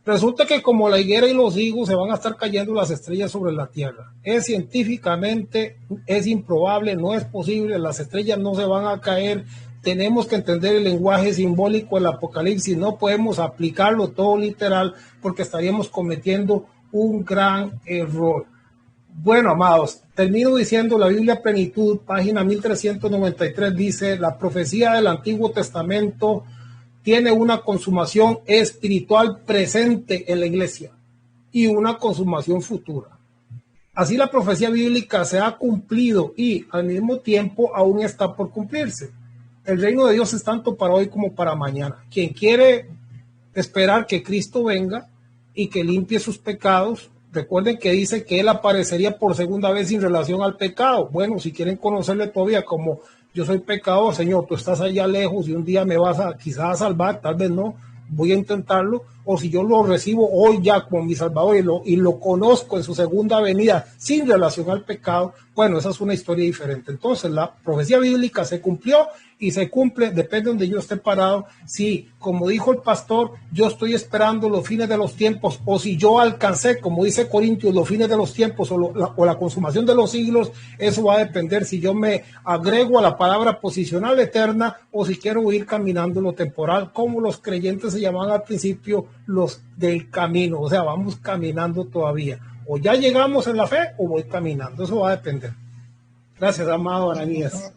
resulta que como la higuera y los higos se van a estar cayendo las estrellas sobre la tierra. Es científicamente, es improbable, no es posible, las estrellas no se van a caer. Tenemos que entender el lenguaje simbólico del Apocalipsis, no podemos aplicarlo todo literal porque estaríamos cometiendo un gran error. Bueno, amados, termino diciendo la Biblia Plenitud, página 1393, dice, la profecía del Antiguo Testamento tiene una consumación espiritual presente en la iglesia y una consumación futura. Así la profecía bíblica se ha cumplido y al mismo tiempo aún está por cumplirse. El reino de Dios es tanto para hoy como para mañana. Quien quiere esperar que Cristo venga y que limpie sus pecados, recuerden que dice que Él aparecería por segunda vez en relación al pecado. Bueno, si quieren conocerle todavía como yo soy pecador, Señor, tú estás allá lejos y un día me vas a quizás a salvar, tal vez no. voy a intentarlo, o si yo lo recibo hoy ya como mi Salvador y lo conozco en su segunda venida sin relación al pecado, bueno, esa es una historia diferente. Entonces la profecía bíblica se cumplió y se cumple, depende de donde yo esté parado. Si, como dijo el pastor, yo estoy esperando los fines de los tiempos, o si yo alcancé, como dice Corintios, los fines de los tiempos o la consumación de los siglos, eso va a depender si yo me agrego a la palabra posicional eterna o si quiero ir caminando lo temporal, como los creyentes se llamaban al principio los del camino. O sea, vamos caminando todavía. O ya llegamos en la fe o voy caminando. Eso va a depender. Gracias, amado Ananías.